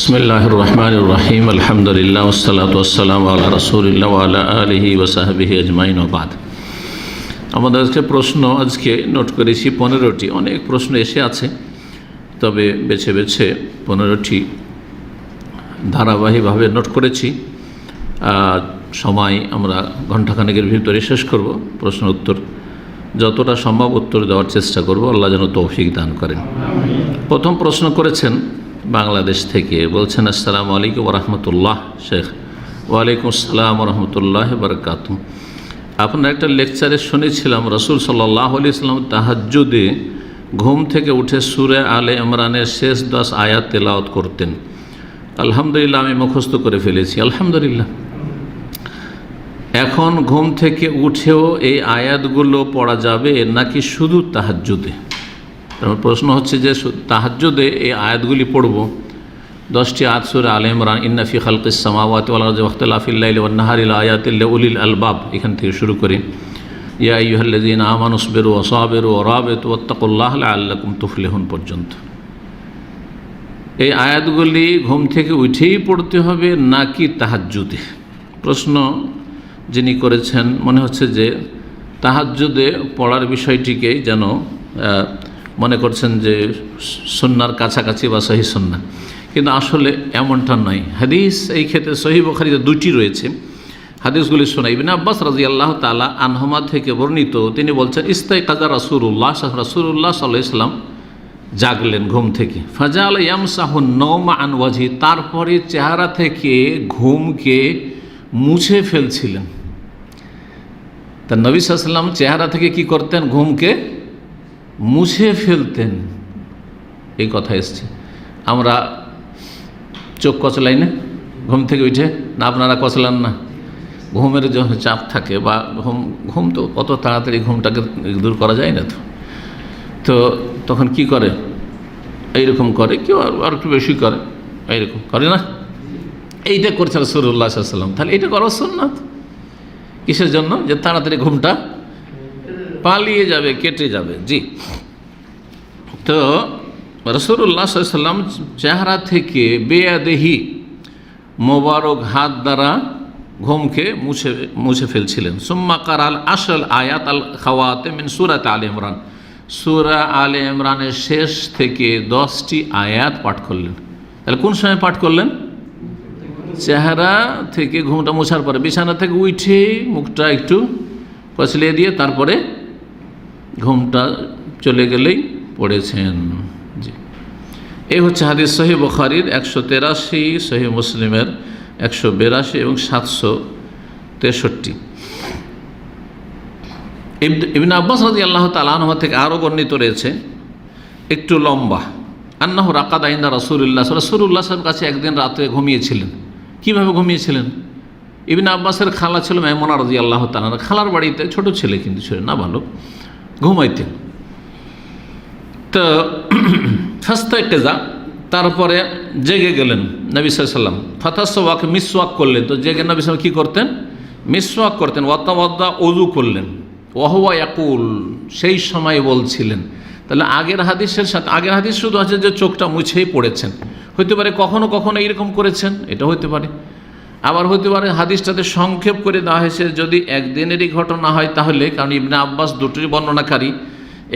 বিসমিল্লাহির রহমানির রহিম আলহামদুলিল্লাহ ওয়াসসালাতু ওয়াসসালামু আলা রাসূলিল্লাহ ওয়া আলা আলিহি ওয়া সাহবিহি আজমাইন ওয়া বাদ। আমাদের আজকে প্রশ্ন নোট করেছি 15টি। অনেক প্রশ্ন এসে আছে, তবে বেছে বেছে 15টি ধারাবাহিকভাবে নোট করেছি। সময় আমরা ঘণ্টাখানেকের ভিতরে শেষ করব। প্রশ্ন উত্তর যতটা সম্ভব উত্তর দেওয়ার চেষ্টা করব, আল্লাহ যেন তৌফিক দান করেন। প্রথম প্রশ্ন করেছেন বাংলাদেশ থেকে, বলছেন আসসালামু আলাইকুম ওয়া রাহমাতুল্লাহ। শেখ ওয়ালাইকুম আসসালাম ওয়া রাহমাতুল্লাহি ওয়া বারাকাতুহু। আপনার একটা লেকচারে শুনেছিলাম রাসূল সাল্লাল্লাহু আলাইহি ওয়াসাল্লাম তাহাজ্জুদে ঘুম থেকে উঠে সূরা আলে ইমরানের শেষ 10 আয়াত তেলাওয়াত করতেন। আলহামদুলিল্লাহ, আমি মুখস্থ করে ফেলেছি, আলহামদুলিল্লাহ। এখন ঘুম থেকে উঠেও এই আয়াতগুলো পড়া যাবে নাকি শুধু তাহাজ্জুদে? প্রশ্ন হচ্ছে যে তাহাজ্জুদে এই আয়াতগুলি পড়ব। 10টি আয়াত সূরা আলে ইমরান, ইন্না ফি খালকিস সামাওয়াতি ওয়াল আরদি ওয়াখতিলাফিল লাইলি ওয়ান নাহারি লাআয়াতিল লিউলিল আলবাব, এখান থেকে শুরু করে ইয়া আইয়ুহাল্লাযীনা আমানু ইসবিরু ওয়া সাবিরু ওয়া রাবিতু ওয়াত্তাকুল্লাহা লাআল্লাকুম তুফলিহুন পর্যন্ত। এই আয়াতগুলি ঘুম থেকে উঠেই পড়তে হবে নাকি তাহাজ্জুদে? প্রশ্ন যিনি করেছেন মনে হচ্ছে যে তাহাজ্জুদে পড়ার বিষয়টিকে যেন মনে করছেন যে সুন্নাহর কাছাকাছি বা সহিহ সুন্নাহ, কিন্তু আসলে এমনটা নয়। হাদিস এই ক্ষেত্রে সহিহ বুখারীতে 2টি রয়েছে। হাদিসগুলি শোনা ইবনে আব্বাস রাদিয়াল্লাহু তাআলা আনহুমা থেকে বর্ণিত। তিনি বলছেন ইস্তাইকাযা রাসূলুল্লাহ সাল্লাল্লাহু আলাইহি ওয়াসাল্লাম জাগলেন ঘুম থেকে, ফাজাল ইয়ামসাহুন নওমা আন ওয়াজহি, তারপরে চেহারা থেকে ঘুমকে মুছে ফেলছিলেন। তা নবী সাল্লাল্লাহু আলাইহি ওয়াসাল্লাম চেহারা থেকে কি করতেন? ঘুমকে মুছে ফেলতেন, এই কথা এসছে। আমরা চোখ কচলাই না ঘুম থেকে উঠে? না, আপনারা কচলান না? ঘুমের যখন চাপ থাকে বা ঘুম তো কত তাড়াতাড়ি ঘুমটাকে দূর করা যায় না, তো তখন কি করে? এইরকম করে, কেউ আর একটু বেশি করে, এইরকম করে না? এইটা করছে রাসূলুল্লাহ সাল্লাল্লাহু আলাইহি ওয়াসাল্লাম। তাহলে এটা করা সুন্নাত। কিসের জন্য? যে তাড়াতাড়ি ঘুমটা পালিয়ে যাবে, কেটে যাবে। জি, তো রাসূলুল্লাহ সাল্লাল্লাহু আলাইহি ওয়াসাল্লাম চেহারা থেকে বেয়াদেহি মোবারক হাত দ্বারা ঘুমকে মুছে ফেলছিলেন। সুম্মা কারাল আসল আয়াত আল খাওয়াতে মিন সূরাত আলে ইমরান, সূরা আলে ইমরানের শেষ থেকে 10টি আয়াত পাঠ করলেন। তাহলে কোন সময় পাঠ করলেন? চেহারা থেকে ঘুমটা মোছার পরে, বিছানা থেকে উঠে মুখটা একটু কচলিয়ে দিয়ে তারপরে ঘুমটা চলে গেলেই পড়েছেন। জি, এই হচ্ছে হাদিস সহিহ বুখারীর 183, সহিহ মুসলিমের 182 এবং 763। ইবনে আব্বাস রাদিয়াল্লাহু তাআলা আনহু থেকে আরও বর্ণিত রয়েছে, একটু লম্বা, আন্নাহু রাকাদা ইনদা রাসূলিল্লাহ সাল্লাল্লাহু আলাইহি কাছে একদিন রাতে ঘুমিয়েছিলেন। কীভাবে ঘুমিয়েছিলেন? ইবনে আব্বাসের খালা ছিল মাইমুনা রাদিয়াল্লাহু তাআলা, খালার বাড়িতে, ছোট ছেলে কিন্তু ছিলেন না, ভালো ঘুমাইতেন। তো ফাস্তাইকাযা, তারপরে জেগে গেলেন নবী সাল্লাল্লাহু আলাইহি ওয়াসাল্লাম। ফাতাসাওয়াক, মিসওয়াক করলেন। তো জেগে নবী সাল্লাল্লাহু আলাইহি ওয়াসাল্লাম কী করতেন? মিসওয়াক করতেন। ওয়াতাওয়াদ্দা, ওযু করলেন। ওয়াহুয়া ইয়াকুল, সেই সময় বলছিলেন। তাহলে আগের হাদিসের সাথে, আগের হাদিস শুধু আছে যে চোখটা মুছেই পড়েছেন, হইতে পারে কখনো কখনো এইরকম করেছেন, এটা হইতে পারে। আবার হইতে পারে হাদিসটাতে সংক্ষেপ করে দেওয়া হয়েছে, যদি একদিনেরই ঘটনা হয় তাহলে, কারণ ইবনে আব্বাস দুটোর বর্ণনাকারী।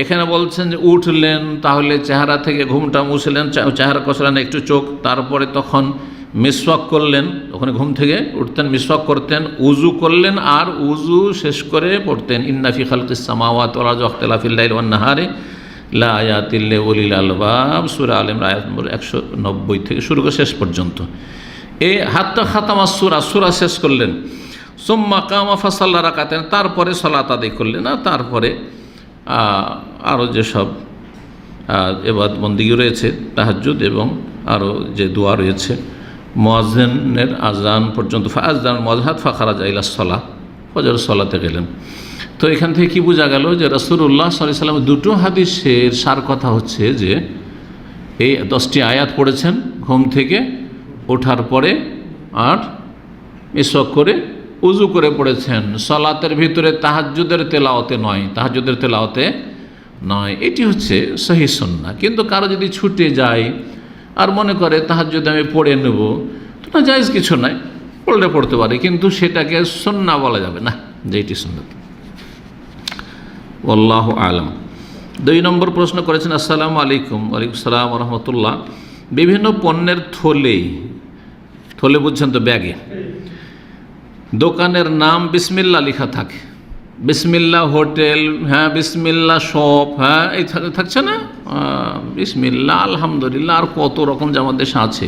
এখানে বলছেন যে উঠলেন, তাহলে চেহারা থেকে ঘুমটা মুছলেন, চেহারা কচলেন, একটু চোখ, তারপরে তখন মিসওয়াক করলেন। ওখানে ঘুম থেকে উঠতেন, মিসওয়াক করতেন, উজু করলেন, আর উজু শেষ করে পড়তেন ইন্না ফি খালকিস সামাওয়াতি ওয়াল আরদি ওয়াখতিলাফিল লাইলি ওয়ান নাহারি লাআয়াতিল লিউলিল আলবাব, সূরা আলে ইমরান আয়াত নম্বর 190 থেকে শুরু করে শেষ পর্যন্ত। এই হাত্তা খাতামা সূরা শেষ করলেন। সুম্মা কামা ফাসাল্লা রাকাতান, তারপরে সালাত আদায় করলেন। আর তারপরে আরও যেসব ইবাদত বন্দেগী রয়েছে, তাহাজ্জুদ এবং আরও যে দোয়া রয়েছে, মুয়াজ্জিনের আজান পর্যন্ত, ফাআযান মুয়াজ্জিন ফাখারাজা ইলাস সালাহ, ফজর সালাতে গেলেন। তো এখান থেকে কি বোঝা গেল যে রাসূলুল্লাহ সাল্লাল্লাহু আলাইহি ওয়াসাল্লাম দুটো হাদিসের সার কথা হচ্ছে যে এই 10টি আয়াত পড়েছেন ঘুম থেকে ওঠার পরে, আর মিসওয়াক করে উজু করে পড়েছেন। সালাতের ভিতরে তাহাজ্জুদের তেলাওয়াতে নয়, তাহাজ্জুদের তেলাওয়াতে নয়। এটি হচ্ছে সহিহ সুন্নাহ। কিন্তু কারো যদি ছুটে যায় আর মনে করে তাহাজ্জুদে আমি পড়ে নেব, তো না, জায়েজ কিছু নাই, পড়তে পারে, কিন্তু সেটাকে সুন্নাহ বলা যাবে না, যেটি সুন্নাত। আল্লাহু আলাম। 2 নম্বর প্রশ্ন করেছেন, আসসালামু আলাইকুম। ওয়ালাইকুম আসসালাম ওয়া রাহমাতুল্লাহ। বিভিন্ন পণ্যের থলে বুঝছেন তো, ব্যাগে দোকানের নাম বিসমিল্লাহ লেখা থাকে, বিসমিল্লাহ হোটেল, হ্যাঁ, বিসমিল্লাহ শপ, হ্যাঁ, এই থাকছে না, বিসমিল্লাহ, আলহামদুলিল্লাহ, আর কত রকম যে আমাদের দেশে আছে,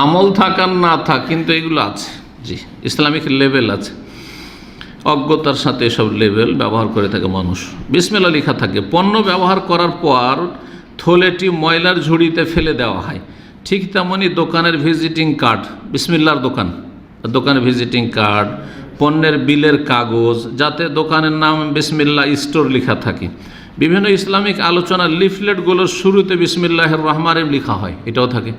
আমল থাকার না থাক, কিন্তু এগুলো আছে। জি, ইসলামিক লেভেল আছে, অজ্ঞতার সাথে এসব লেভেল ব্যবহার করে থাকে মানুষ। বিসমিল্লাহ লেখা থাকে। পণ্য ব্যবহার করার পর থলেটি ময়লার ঝুড়িতে ফেলে দেওয়া হয়। ঠিক তেমনই দোকানের ভিজিটিং কার্ড, বিসমিল্লাহর দোকানের ভিজিটিং কার্ড, পণ্যের বিলের কাগজ, যাতে দোকানের নাম বিসমিল্লাহ স্টোর লেখা থাকে। বিভিন্ন ইসলামিক আলোচনার লিফলেটগুলোর শুরুতে বিসমিল্লাহির রহমানির লেখা হয়, এটাও থাকে।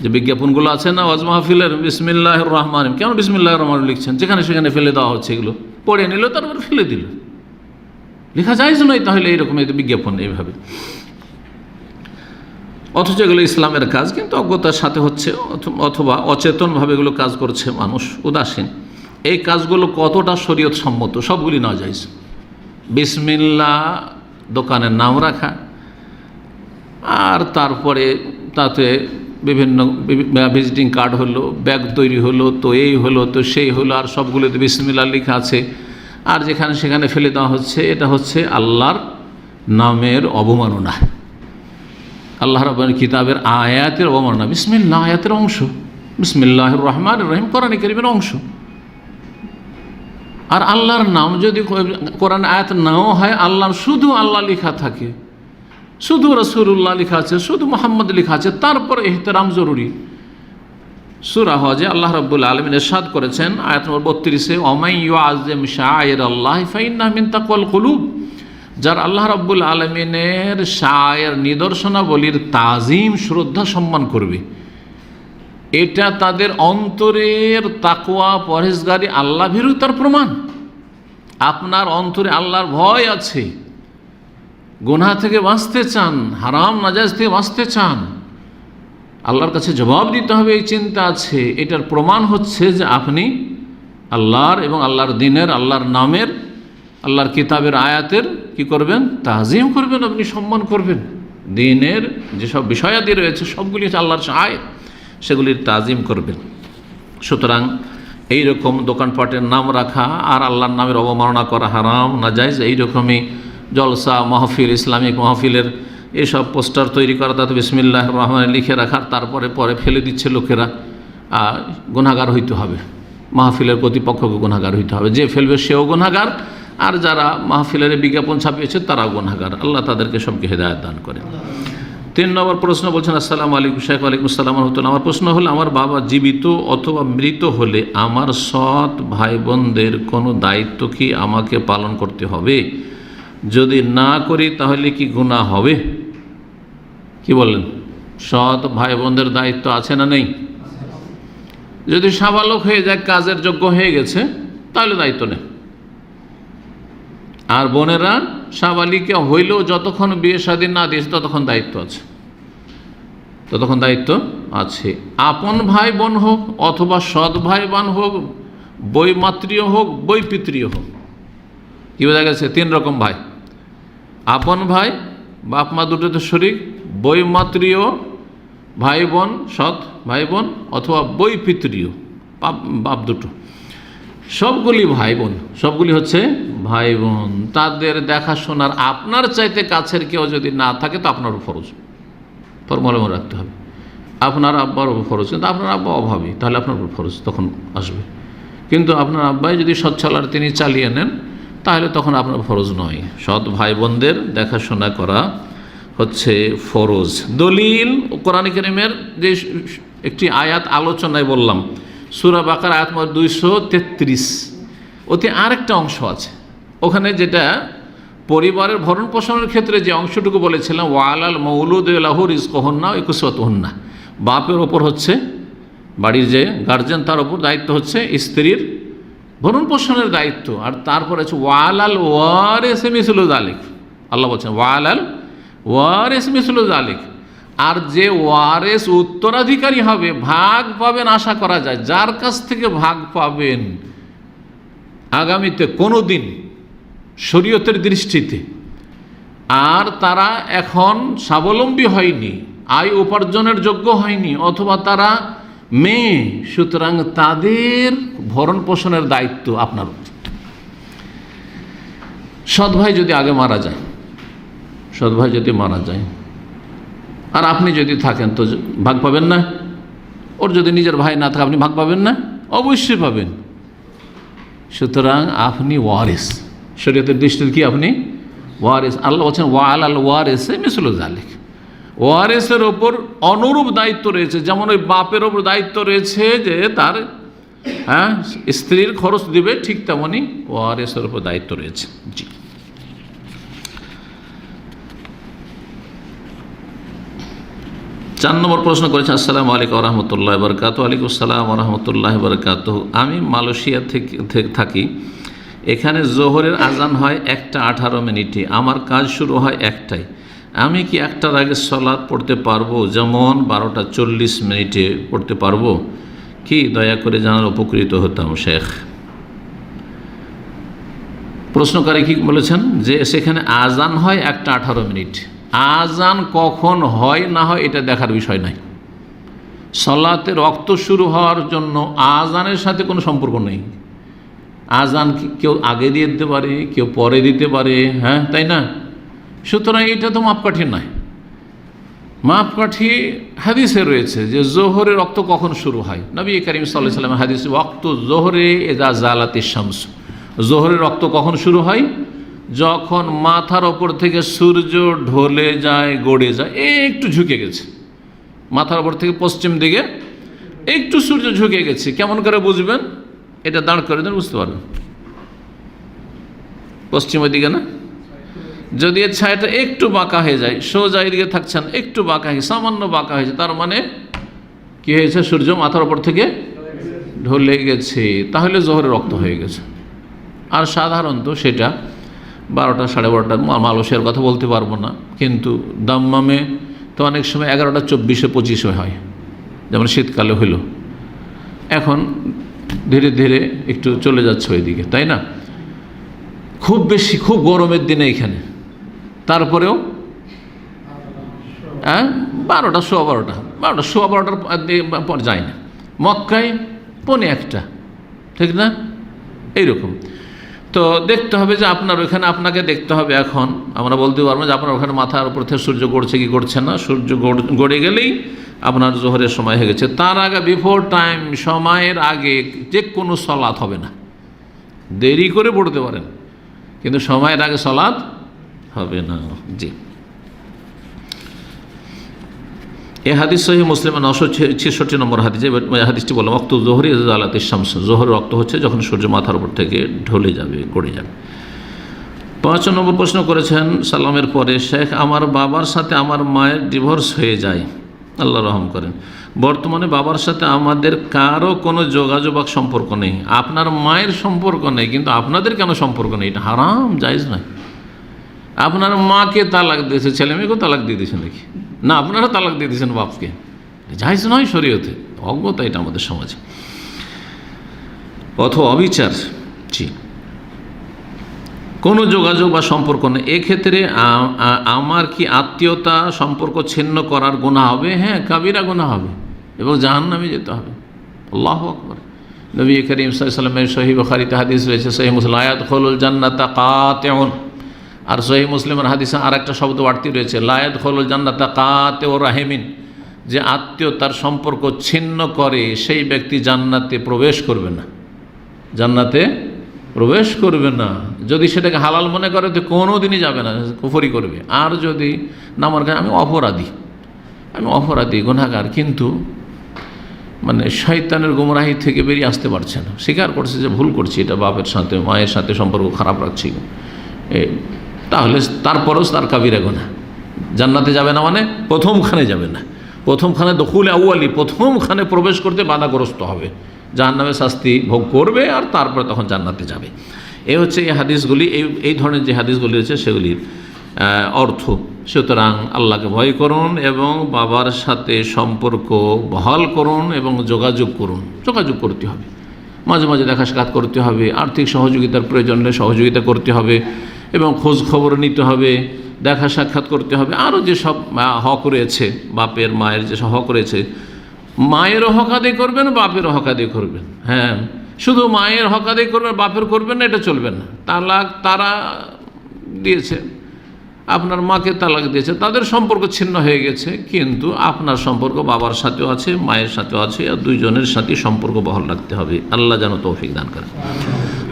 যে বিজ্ঞাপনগুলো আছে না ওয়াজ মাহফিলের, বিসমিল্লাহির রহমানির, কেন বিসমিল্লাহির রহমানির লিখছেন? যেখানে সেখানে ফেলে দেওয়া হচ্ছে, এগুলো পড়ে নিল, তারপর ফেলে দিল, লেখা যায় নয় তাহলে এইরকম বিজ্ঞাপন এইভাবে। অথচ এগুলো ইসলামের কাজ, কিন্তু অজ্ঞতার সাথে হচ্ছে, অথবা অচেতনভাবে এগুলো কাজ করছে মানুষ, উদাসীন। এই কাজগুলো কতটা শরীয়ত সম্মত? সবগুলি না যায়জ। বিসমিল্লাহ দোকানের নাম রাখা, আর তারপরে তাতে বিভিন্ন ভিজিটিং কার্ড হলো, ব্যাগ তৈরি হলো, তো এই হলো, তো সেই হলো, আর সবগুলোতে বিসমিল্লাহ লেখা আছে, আর যেখানে সেখানে ফেলে দেওয়া হচ্ছে। এটা হচ্ছে আল্লাহর নামের অবমাননা, আল্লাহ রাব্বুল কিতাবের আয়াতের অবমাননা। বিসমিল্লাহ আয়াতের অংশ, বিসমিল্লাহির রহমানির রহিম কোরআন কারীমের অংশ। আর আল্লাহর নাম যদি কোরআন আয়াত নাও হয়, আল্লাহ শুধু আল্লাহ লেখা থাকে, শুধু রাসূলুল্লাহ লেখা আছে, শুধু মুহাম্মদ লেখা আছে, তারপর ইহতিরাম জরুরি। সূরা হজে আল্লাহ রাব্বুল আলামিন ইরশাদ করেছেন আয়াত নম্বর 32-এ, ওয়ামান ইউআযযিম শাআইরাল্লাহি ফাইন্নাহা মিন তাকওয়াল কুলুব। যারা আল্লাহ রাব্বুল আলামিনের শায়ের নিদর্শনাবলীর তাজিম, শ্রদ্ধা, সম্মান করবে, এটা তাদের অন্তরের তাকওয়া, পরহেজগারি, আল্লাহ ভীরুতার প্রমাণ। আপনার অন্তরে আল্লাহর ভয় আছে, গুনাহ থেকে বাঁচতে চান, হারাম নাজায়েজ থেকে বাঁচতে চান, আল্লাহর কাছে জবাব দিতে হবে, এই চিন্তা আছে, এটার প্রমাণ হচ্ছে যে আপনি আল্লাহর এবং আল্লাহর দিনের, আল্লাহর নামের, আল্লাহর কিতাবের আয়াতের কি করবেন? তাজিম করবেন, আপনি সম্মান করবেন। দিনের যেসব বিষয়াদি রয়েছে সবগুলি হচ্ছে আল্লাহর আয়াত, সেগুলির তাজিম করবেন। সুতরাং এইরকম দোকানপাটের নাম রাখা আর আল্লাহর নামের অবমাননা করা হারাম, নাজায়েজ। এইরকমই জলসা মাহফিল, ইসলামিক মাহফিলের এসব পোস্টার তৈরি করা, তাতে বিসমিল্লাহির রহমানির লিখে রাখার, তারপরে পরে ফেলে দিচ্ছে লোকেরা, গুনাহগার হইতে হবে, মাহফিলের কর্তৃপক্ষকে গুনাহগার হইতে হবে। যে ফেলবে সেও গুনাহগার, আর যারা মাহফিলের বিজ্ঞাপন ছাপিয়েছে তারাও গুনাহগার। আল্লাহ তাদেরকে সবকে হেদায়েত দান করেন। 3 নম্বর প্রশ্ন বলছেন, আসসালামু আলাইকুম শেখ। ওয়ালাইকুম আসসালাম ওয়া রাহমাতুল্লাহ। আমার প্রশ্ন হলো, আমার বাবা জীবিত অথবা মৃত হলে আমার সৎ ভাই বোনদের কোনো দায়িত্ব কি আমাকে পালন করতে হবে? যদি না করি তাহলে কি গুনাহ হবে? কি বলেন? সৎ ভাই বোনদের দায়িত্ব আছে না নেই? যদি সাবালক হয়ে যায়, কাজের যোগ্য হয়ে গেছে, তাহলে দায়িত্ব নেই। আর বোনেরা সাবালিকা হইলেও যতক্ষণ বিয়ে শাদী না দিয়েছে ততক্ষণ দায়িত্ব আছে, ততক্ষণ দায়িত্ব আছে। আপন ভাই বোন হোক অথবা সৎ ভাই বোন হোক, বৈমাতৃয় হোক, বৈপিতৃয় হোক। কি বোঝা গেছে? 3 রকম ভাই: আপন ভাই, বাপ মা দুটোতে শরীক, বৈমাতৃয় ভাই বোন, সৎ ভাই বোন, অথবা বৈপিতৃয়, বাপ দুটো, সবগুলি ভাই বোন, সবগুলি হচ্ছে ভাই বোন। তাদের দেখাশোনার আপনার চাইতে কাছের কেউ যদি না থাকে তো আপনার ফরজ, ফরমাল রাখতে হবে। আপনার আব্বার উপর ফরজ, কিন্তু আপনার আব্বা অভাবী, তাহলে আপনার উপর ফরজ তখন আসবে। কিন্তু আপনার আব্বাই যদি সচ্ছল তিনি চালিয়ে নেন, তাহলে তখন আপনার ফরজ নয়। সৎ ভাই বোনদের দেখাশোনা করা হচ্ছে ফরজ। দলিল কোরআন কারীমের যে একটি আয়াত আলোচনায় বললাম, সূরা বাকারা আয়াত নম্বর 233, ওতে আরেকটা অংশ আছে। ওখানে যেটা পরিবারের ভরণ পোষণের ক্ষেত্রে যে অংশটুকু বলেছিলাম, ওয়ালাল মৌলুদি লাহু রিজকুহুন্না ওয়া কিসওয়াতুহুন্না, বাপের ওপর হচ্ছে, বাড়ির যে গার্জেন তার ওপর দায়িত্ব হচ্ছে স্ত্রীর ভরণ পোষণের দায়িত্ব। আর তারপরে আছে ওয়ালাল ওয়ারিসি মিসলু যালিক, আল্লাহ বলছেন ওয়ালাল ওয়ারিসি মিসলু যালিক, আর যে ওয়ারেস উত্তরাধিকারী হবে, ভাগ পাবেন আশা করা যায়, যার কাছ থেকে ভাগ পাবেন আগামীতে কোনো দিন শরীয়তের দৃষ্টিতে, আর তারা এখন স্বাবলম্বী হয়নি, আয় উপার্জনের যোগ্য হয়নি, অথবা তারা মেয়ে, সুতরাং তাদের ভরণ পোষণের দায়িত্ব আপনার। সৎ ভাই যদি আগে মারা যায়, সৎ ভাই যদি মারা যায় আর আপনি যদি থাকেন তো ভাগ পাবেন না? ওর যদি নিজের ভাই না থাকে আপনি ভাগ পাবেন না? অবশ্যই পাবেন। সুতরাং আপনি ওয়ারিস, শরীয়তের দৃষ্টিতে কি আপনি ওয়ারিস। আল্লাহ বলছেন ওয়াল আল ওয়ারিসে মিসলু যালিক, ওয়ারিসের ওপর অনুরূপ দায়িত্ব রয়েছে, যেমন ওই বাপের ওপর দায়িত্ব রয়েছে যে তার স্ত্রীর খরচ দিবে, ঠিক তেমনই ওয়ারিসের ওপর দায়িত্ব রয়েছে। জি। 4 নম্বর প্রশ্ন করেছে, আসসালামু আলাইকুম ওয়া রাহমাতুল্লাহি ওয়া বারাকাতুহু। ওয়ালাইকুম আসসালাম ওয়া রাহমাতুল্লাহি ওয়া বারাকাতুহু। আমি মালয়েশিয়া থেকে থাকি। এখানে জোহরের আজান হয় 1:18 আমার কাজ শুরু হয় 1টায়। আমি কি 1টার আগে সালাত পড়তে পারবো, যেমন 12:40 পড়তে পারবো কি? দয়া করে জানার উপকৃত হতাম শেখ। প্রশ্নকারী কি বলেছেন যে সেখানে আজান হয় 1:18। আজান কখন হয় না হয় এটা দেখার বিষয় নাই। সালাতের ওয়াক্ত শুরু হওয়ার জন্য আজানের সাথে কোনো সম্পর্ক নেই। আজান কেউ আগে দিয়ে দিতে পারে, কেউ পরে দিতে পারে, হ্যাঁ তাই না? সুতরাং এটা তো মাপকাঠি নয়। মাপকাঠি হাদিসে রয়েছে যে জোহরের ওয়াক্ত কখন শুরু হয়। নবী করিম সাল্লাল্লাহু আলাইহি ওয়াসাল্লাম হাদিসে ওয়াক্ত জোহরে ইযা জালাতিশ শামস, জোহরের ওয়াক্ত কখন শুরু হয়? যখন মাথার ওপর থেকে সূর্য ঢলে যায়, গড়ে যায়, একটু ঝুঁকে গেছে, মাথার ওপর থেকে পশ্চিম দিকে একটু সূর্য ঝুঁকে গেছে। কেমন করে বুঝবেন? এটা দাঁড় করে দেন, বুঝতে পারবেন। পশ্চিমের দিকে না, যদি এর ছায়াটা একটু বাঁকা হয়ে যায়, সোজা এদিকে থাকছেন, একটু বাঁকা হয়ে, সামান্য বাঁকা হয়েছে, তার মানে কি হয়েছে? সূর্য মাথার ওপর থেকে ঢলে গেছে, তাহলে জোহরের রক্ত হয়ে গেছে। আর সাধারণত সেটা 12টা, 12:30, মালয়েশিয়ার কথা বলতে পারবো না, কিন্তু দাম্মামে তো অনেক সময় 11:24-25 হয়, যেমন শীতকালে হইল। এখন ধীরে ধীরে একটু চলে যাচ্ছে ওইদিকে, তাই না? খুব বেশি, খুব গরমের দিনে এখানে, তারপরেও 12টা, 12:15 পর যায় না। মক্কায় 1:45, ঠিক না? এইরকম। তো দেখতে হবে যে আপনার ওখানে, আপনাকে দেখতে হবে। এখন আমরা বলতে পারবো যে আপনার ওখানে মাথার উপর থেকে সূর্য গড়ছে কি গড়ছে না। সূর্য গড়ে গেলেই আপনার জোহরের সময় হয়ে গেছে। তার আগে, বিফোর টাইম, সময়ের আগে যে কোনো সলাৎ হবে না। দেরি করে পড়তে পারেন, কিন্তু সময়ের আগে সলাৎ হবে না। জি। এই হাদিস সহিহ মুসলিম 966 নম্বর হাদিস। এই হাদিসটি বললাম ওয়াক্ত জোহরি ইযা জালাতিশ শামস, জোহরের ওয়াক্ত হচ্ছে যখন সূর্য মাথার উপর থেকে ঢলে যাবে, গড়ে যাবে। 5 নম্বর প্রশ্ন করেছেন সালামের পরে, শেখ আমার বাবার সাথে আমার মায়ের ডিভোর্স হয়ে যায়, আল্লাহ রহম করেন। বর্তমানে বাবার সাথে আমাদের কারো কোনো যোগাযোগ সম্পর্ক নেই। আপনার মায়ের সম্পর্ক নেই, কিন্তু আপনাদের কেন সম্পর্ক নেই? এটা হারাম, জায়েজ নয়। আপনার মাকে তালাক দিয়েছে, ছেলে মেয়েকেও তালাক দিয়ে দিয়েছেন নাকি? না, আপনারা তালাক দিয়ে দিয়েছেন বাপকে, জায়েজ নয় শরীয়তে। অজ্ঞতা এটা আমাদের সমাজে, অথবা অবিচার। জি। কোনো যোগাযোগ বা সম্পর্ক নেই। এক্ষেত্রে আমার কি আত্মীয়তা সম্পর্ক ছিন্ন করার গুনাহ হবে? হ্যাঁ, কাবিরা গুনাহ হবে এবং জাহান্নামে যেতে হবে। আল্লাহু আকবার। নবী করিম সাল্লাল্লাহু আলাইহি ওয়াসাল্লামের সহিহ বুখারীতে হাদিস রয়েছে, সহিহ মুসলিম, লা ইয়াদখুলুল জান্নাতা কাতিউন। আর সহিহ মুসলিমের হাদিসে আর একটা শব্দ বাড়তি রয়েছে, লা ইয়াদখুলুল জান্নাতা কাতিউর রাহিমিন, যে আত্মীয়তার সম্পর্ক ছিন্ন করে সেই ব্যক্তি জান্নাতে প্রবেশ করবে না, জান্নাতে প্রবেশ করবে না। যদি সেটাকে হালাল মনে করে তো কোনো দিনই যাবে না, কুফরি করবে। আর যদি না মনে করে আমি অপরাধী, গুনাহগার, কিন্তু মানে শয়তানের গুমরাহি থেকে বেরিয়ে আসতে পারছে না, স্বীকার করছে যে ভুল করছি, এটা বাপের সাথে, মায়ের সাথে সম্পর্ক খারাপ রাখছি, তাহলে তারপরেও তার কাবিরা গুনাহ। জান্নাতে যাবে না মানে প্রথমখানে যাবে না, প্রথমখানে দখুলে আউয়ালি, প্রথমখানে প্রবেশ করতে বাধাগ্রস্ত হবে, জাহান্নামে শাস্তি ভোগ করবে, আর তারপরে তখন জান্নাতে যাবে। এই হচ্ছে এই হাদিসগুলি, এই ধরনের যে হাদিসগুলি রয়েছে সেগুলির অর্থ। সুতরাং আল্লাহকে ভয় করুন এবং বাবার সাথে সম্পর্ক বহাল করুন এবং যোগাযোগ করুন। যোগাযোগ করতে হবে, মাঝে মাঝে দেখা সাক্ষাৎ করতে হবে, আর্থিক সহযোগিতার প্রয়োজন হলে সহযোগিতা করতে হবে এবং খোঁজ খবর নিতে হবে, দেখা সাক্ষাৎ করতে হবে। আরও যেসব হক রয়েছে, বাপের মায়ের যেসব হক রয়েছে, মায়েরও হক আদায় করবেন, বাপেরও হক আদায় করবেন। হ্যাঁ, শুধু মায়ের হক আদায় করবেন, বাপের করবেন না, এটা চলবে না। তালাক তারা দিয়েছে, আপনার মাকে তালাক দিয়েছে, তাদের সম্পর্ক ছিন্ন হয়ে গেছে, কিন্তু আপনার সম্পর্ক বাবার সাথেও আছে, মায়ের সাথেও আছে, আর দুইজনের সাথে সম্পর্ক বহাল রাখতে হবে। আল্লাহ যেন তৌফিক দান করেন।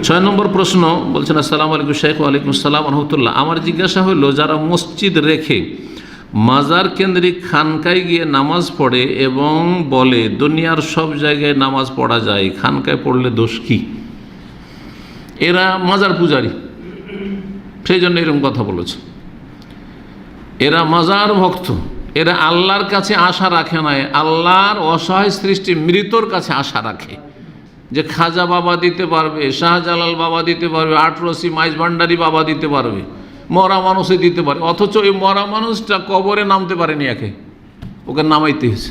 6 নম্বর প্রশ্ন বলছেন, আসসালামু আলাইকুম শেখ। ওয়ালাইকুম আসসালাম রহমতুল্লাহ। আমার জিজ্ঞাসা হলো, যারা মসজিদ রেখে মাজার কেন্দ্রিক খানকায় গিয়ে নামাজ পড়ে এবং বলে দুনিয়ার সব জায়গায় নামাজ পড়া যায়, খানকায় পড়লে দোষ কি? এরা মাজার পূজারী, সেই জন্য এরকম কথা বলেছে। এরা মাজার ভক্ত, এরা আল্লাহর কাছে আশা রাখে না, আল্লাহর অসহায় সৃষ্টি মৃতর কাছে আশা রাখে যে খাজা বাবা দিতে পারবে, শাহজালাল বাবা দিতে পারবে, আটরসি মাইজ ভান্ডারি বাবা দিতে পারবে, মরা মানুষে দিতে পারে। অথচ ওই মরা মানুষটা কবরে নামতে পারেনি, ওকে নামাইতে হয়েছে।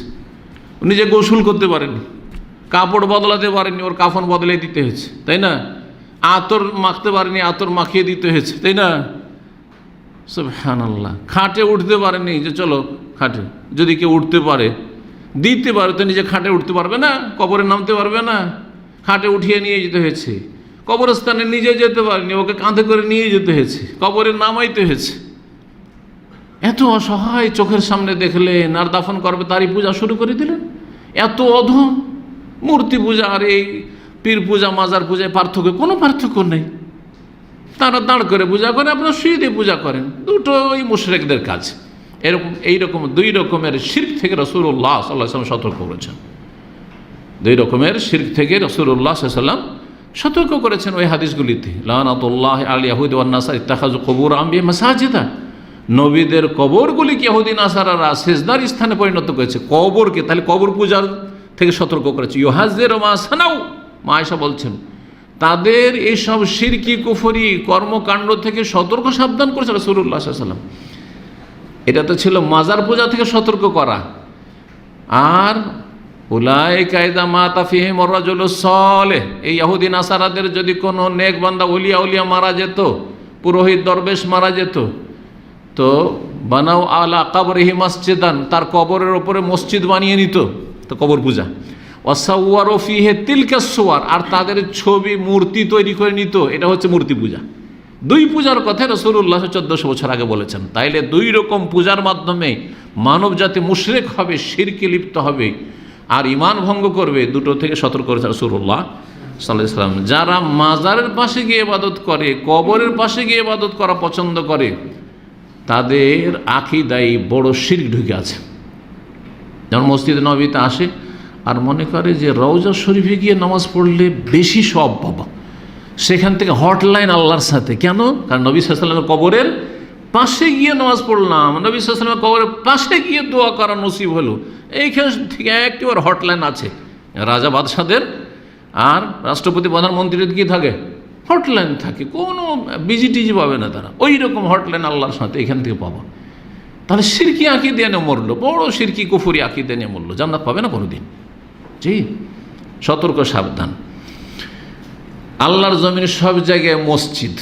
নিজে গোসল করতে পারেনি, কাপড় বদলাতে পারেনি, ওর কাফন বদলে দিতে হয়েছে, তাই না? আতর মাখতে পারেনি, আতর মাখিয়ে দিতে হয়েছে, তাই না? সুবহানাল্লাহ। খাটে উঠতে পারেনি, যে চলো খাটে, যদি কেউ উঠতে পারে দিতে পারে, তো নিজে খাটে উঠতে পারবে না, কবরে নামতে পারবে না, খাটে উঠিয়ে নিয়ে যেতে হয়েছে। কবরস্থানে নিজে যেতে পারেনি, ওকে কাঁধে করে নিয়ে যেতে হয়েছে, কবরে নামাইতে হয়েছে। এত অসহায়, চোখের সামনে দেখলেন আর দাফন করবে তারই পূজা শুরু করে দিলেন। এত অধম। মূর্তি পূজা আর এই পীর পূজা, মাজার পূজায় পার্থক্য, কোনো পার্থক্য নেই। তারা দাঁড় করে পূজা করে, আপনারা শুয়ে দিয়ে পূজা করেন, দুটোই মুশরিকদের কাজ। এইরকম 2 রকমের শিরক থেকে রাসূলুল্লাহ সাল্লাল্লাহু আলাইহি ওয়াসাল্লাম সতর্ক করেছেন। 2 রকমের শিরক থেকে রাসূলুল্লাহ সাল্লাল্লাহু আলাইহি ওয়াসাল্লাম সতর্ক করেছেন ওই হাদিসগুলিতে। লানাতুল্লাহি আল ইয়াহুদি ওয়ান নাসারা ইত্তাখাযু কুবুর আম্বিয়া মাসাজিদা। নবীদের কবরগুলিকে ইহুদি নাসারারা সিজদার স্থানে পরিণত করেছে, কবরকে। তাহলে কবর পূজার থেকে সতর্ক করেছে। ইউহাযযিরু মা সানাউ, মা আয়েশা বলছেন, তাদের এইসব শিরকি কুফরি কর্মকাণ্ড থেকে সতর্ক সাবধান করেছে রাসূলুল্লাহ সাল্লাল্লাহু আলাইহি ওয়াসাল্লাম। এটা তো ছিল মাজার পূজা থেকে সতর্ক করা। আর উলাইকা ইযা মাতা ফীহিম আর-রাজুলু সালেহ, এই ইহুদি নাসারাদের যদি কোনো নেক বান্দা ওলিয়া মারা যেত, পুরোহিত দরবেশ মারা যেত, তো বানাও আলা কবরিহি মসজিদান, তার কবরের ওপরে মসজিদ বানিয়ে নিত, তো কবর পূজা। ওয়াসাওয়ারু ফীহি তিলকা সুওয়ার, আর তাদের ছবি মূর্তি তৈরি করে নিত, এটা হচ্ছে মূর্তি পূজা। 2 পূজার কথা রাসূলুল্লাহ 1400 বছর আগে বলেছেন। তাইলে 2 রকম পূজার মাধ্যমে মানব জাতি মুশরিক হবে, শিরকে লিপ্ত হবে আর ঈমান ভঙ্গ করবে। দুটো থেকে সতর্ক করেছে রাসূলুল্লাহ সাল্লাল্লাহু আলাইহি ওয়াসাল্লাম। যারা মাজারের পাশে গিয়ে ইবাদত করে, কবরের পাশে গিয়ে ইবাদত করা পছন্দ করে, তাদের আকীদায় বড় শিরক ঢুকে আছে। যেমন মসজিদ নববীতে আসে আর মনে করে যে রওজা শরীফে গিয়ে নামাজ পড়লে বেশি সওয়াব পাবো, সেখান থেকে হটলাইন আল্লাহর সাথে। কেন? কারণ নবী সাল্লাল্লাহু আলাইহি ওয়াসাল্লামের কবরের পাশে গিয়ে নামাজ পড়লাম, নবী সাল্লাল্লাহু আলাইহি ওয়াসাল্লামের কবরের পাশে গিয়ে দোয়া করা নসিব হলো। এইখান থেকে একেবারে হটলাইন আছে রাজা বাদশাদের, আর রাষ্ট্রপতি প্রধানমন্ত্রীর কি থাকে? হটলাইন থাকে, কোনো বিজি পাবে না তারা। ওই রকম হটলাইন আল্লাহর সাথে এখান থেকে পাবো। তাহলে শিরকি আকীদা নিয়ে মরলো, বড় শিরকি কুফরি আকীদা নিয়ে মরলো, জান্নাত পাবে না কোনোদিন। জি, সতর্ক সাবধান। আল্লাহর জমিনে সব জায়গায় মসজিদ,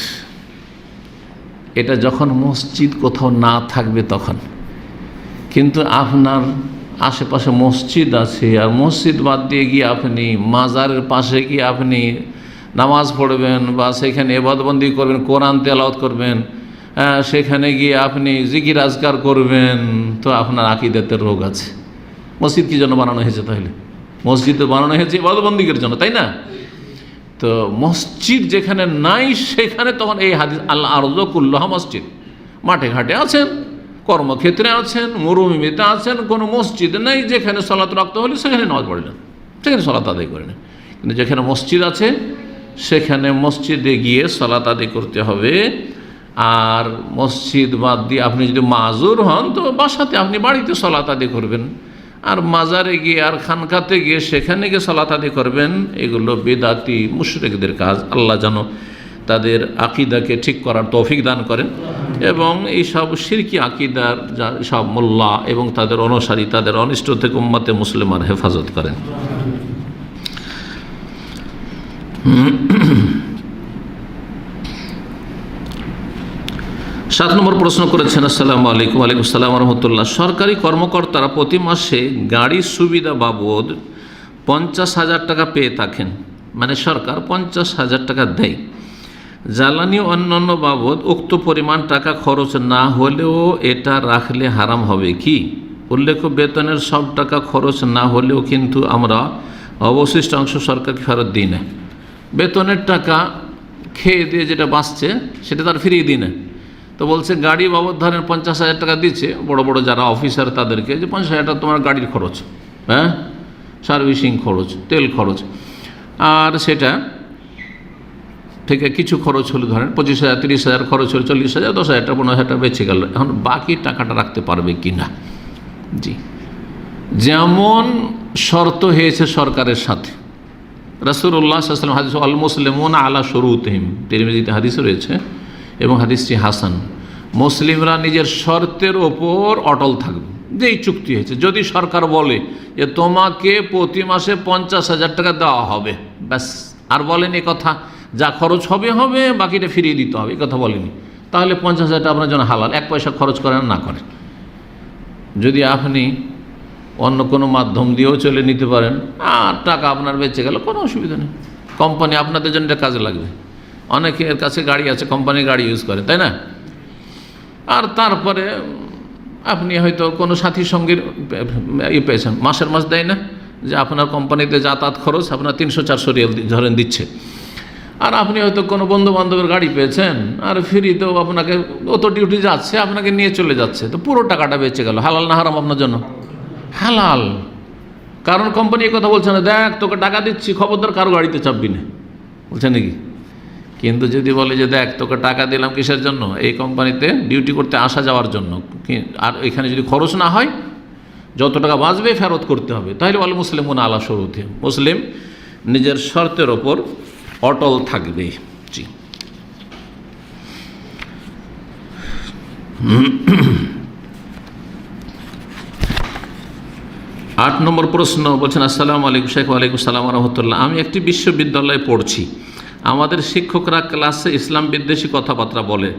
এটা যখন মসজিদ কোথাও না থাকবে তখন। কিন্তু আপনার আশেপাশে মসজিদ আছে, আর মসজিদ বাদ দিয়ে গিয়ে আপনি মাজারের পাশে গিয়ে আপনি নামাজ পড়বেন বা সেখানে ইবাদতবন্দি করবেন, কোরআন তেলাওয়াত করবেন, সেখানে গিয়ে আপনি জিকির আজকার করবেন, তো আপনার আকীদাতে রোগ আছে। মসজিদ কি জন্য বানানো হয়েছে? তাহলে মসজিদ তো বানানো হয়েছে ইবাদতবন্দির জন্য, তাই না? তো মসজিদ যেখানে নাই সেখানে তখন এই হাদিস, আল্লাহ আরযু কুল্লুহা মসজিদ। মাঠে ঘাটে আছেন, কর্মক্ষেত্রে আছেন, মরুভূমিতে আছেন, কোনো মসজিদ নেই, যেখানে সালাত রাখতে হলে সেখানে নামাজ পড়লেন, সেখানে সালাত আদায় করে নেন। কিন্তু যেখানে মসজিদ আছে সেখানে মসজিদে গিয়ে সালাত আদায় করতে হবে। আর মসজিদ বাদ দিয়ে আপনি যদি মাজুর হন, তো বাসাতে আপনি বাড়িতে সালাত আদায় করবেন। আর মাজারে গিয়ে আর খানকাতে গিয়ে সেখানে গিয়ে সালাত আদায় করবেন, এগুলো বেদাতি মুশরিকদের কাজ। আল্লাহ যেন তাদের আকীদাকে ঠিক করার তৌফিক দান করেন। এবং এইসব শিরকি আকিদার যা সব মোল্লা এবং তাদের অনুসারী তাদের অনিষ্ট থেকে উম্মতে মুসলিমার হেফাজত করেন। 7 নম্বর প্রশ্ন করেছেন। আসসালামু আলাইকুম। ওয়ালাইকুম আসসালাম রহমতুল্লাহ। সরকারি কর্মকর্তারা প্রতি মাসে গাড়ির সুবিধা বাবদ 50,000 টাকা পেয়ে থাকেন, মানে সরকার 50,000 টাকা দেয়। জ্বালানি অন্যান্য বাবদ উক্ত পরিমাণ টাকা খরচ না হলেও এটা রাখলে হারাম হবে কি? উল্লেখ্য বেতনের সব টাকা খরচ না হলেও কিন্তু আমরা অবশিষ্ট অংশ সরকারকে ফেরত দিই না। বেতনের টাকা খেয়ে দিয়ে যেটা বাঁচছে সেটা তার ফিরিয়ে দিই না। তো বলছে গাড়ি বাবদ ধরেন 50,000 টাকা দিচ্ছে বড় বড় যারা অফিসার তাদেরকে, যে 50,000 টাকা তোমার গাড়ির খরচ, হ্যাঁ, সার্ভিসিং খরচ, তেল খরচ, আর সেটা থেকে কিছু খরচ হলো ধরেন 25,000 30,000 খরচ হলো, 40,000 10,000 টাকা 15,000 টাকা বেঁচে গেল। এখন বাকি টাকাটা রাখতে পারবে কি না? জি, যেমন শর্ত হয়েছে সরকারের সাথে। রাসূলুল্লাহ সাল্লাল্লাহু আলাইহি ওয়াসাল্লাম হাদিস আল মুসলিমুনা আলা শুরুতিহিম, তিরমিজিতে হাদিস রয়েছে এবং হাদিসটি হাসান। মুসলিমরা নিজের শর্তের ওপর অটল থাকবে। যেই চুক্তি হয়েছে, যদি সরকার বলে যে তোমাকে প্রতি মাসে 50,000 টাকা দেওয়া হবে, ব্যাস, আর বলেনি কথা যা খরচ হবে হবে, বাকিটা ফিরিয়ে দিতে হবে, এই কথা বলেনি, তাহলে 50,000 টাকা আপনার জন্য হালাল, 1 পয়সা খরচ করেন না করেন। যদি আপনি অন্য কোনো মাধ্যম দিয়েও চলে নিতে পারেন আর টাকা আপনার বেঁচে গেল, কোনো অসুবিধা নেই। কোম্পানি আপনাদের জন্য কাজে লাগবে। অনেকের কাছে গাড়ি আছে, কোম্পানির গাড়ি ইউজ করে, তাই না? আর তারপরে আপনি হয়তো কোনো সাথীর সঙ্গীর পেয়েছেন, মাসের মাস দেয় না, যে আপনার কোম্পানিতে যাতায়াত খরচ আপনার 300-400 রিয়াল ধরেন দিচ্ছে, আর আপনি হয়তো কোনো বন্ধু বান্ধবের গাড়ি পেয়েছেন আর ফ্রিতেও আপনাকে অত ডিউটি যাচ্ছে, আপনাকে নিয়ে চলে যাচ্ছে, তো পুরো টাকাটা বেঁচে গেল। হালাল না হারাম আপনার জন্য? হালাল। কারণ কোম্পানি এই কথা বলছে না, দেখ তোকে টাকা দিচ্ছি, খবরদার কারো গাড়িতে চাপবি না, বলছে নাকি? কিন্তু যদি বলে যে দেখ তোকে টাকা দিলাম কিসের জন্য? এই কোম্পানিতে ডিউটি করতে আসা যাওয়ার জন্য, আর এখানে যদি খরচ না হয় যত টাকা বাঁচবে ফেরত করতে হবে, তাহলে বলে মুসলিমুন আলা শুরুতিহিম, মুসলিম নিজের শর্তের ওপর অটল থাকবে। জি, 8 নম্বর প্রশ্ন বলছেন। আসসালামু আলাইকুম শেখ। ওয়ালাইকুম আসসালাম রহমতুল্লাহ। আমি একটি বিশ্ববিদ্যালয়ে পড়ছি। আমাদের শিক্ষকরা ক্লাসে ইসলাম বিদ্বেষী কথাবার্তা বলে,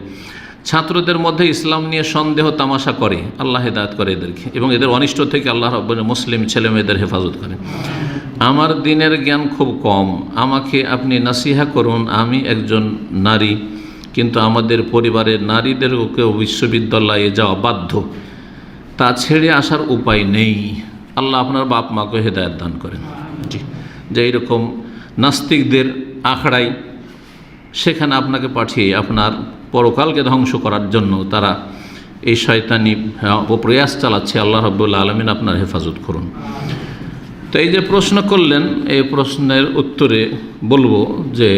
ছাত্রদের মধ্যে ইসলাম নিয়ে সন্দেহ তামাশা করে। আল্লাহ হেদায়েত করে এদেরকে এবং এদের অনিষ্ট থেকে আল্লাহ রাব্বুল মুসলিম ছেলে মেয়েদের হেফাজত করে। আমার দ্বীনের জ্ঞান খুব কম, আমাকে আপনি নাসিহা করুন। আমি একজন নারী, কিন্তু আমাদের পরিবারের নারীদেরকেও বিশ্ববিদ্যালয়ে যাওয়া বাধ্য, তা ছেড়ে আসার উপায় নেই। আল্লাহ আপনার বাপ মাকে হেদায়েত দান করেন। জি, যে এইরকম নাস্তিকদের আখড়াই, সেখানে আপনাকে পাঠিয়ে আপনার পরকালকে ধ্বংস করার জন্য তারা এই শয়তানি প্রয়াস চালাচ্ছে। আল্লাহ রাব্বুল আলামিন আপনার হেফাজত করুন। তো এই যে প্রশ্ন করলেন, এই প্রশ্নের উত্তরে বলবো যে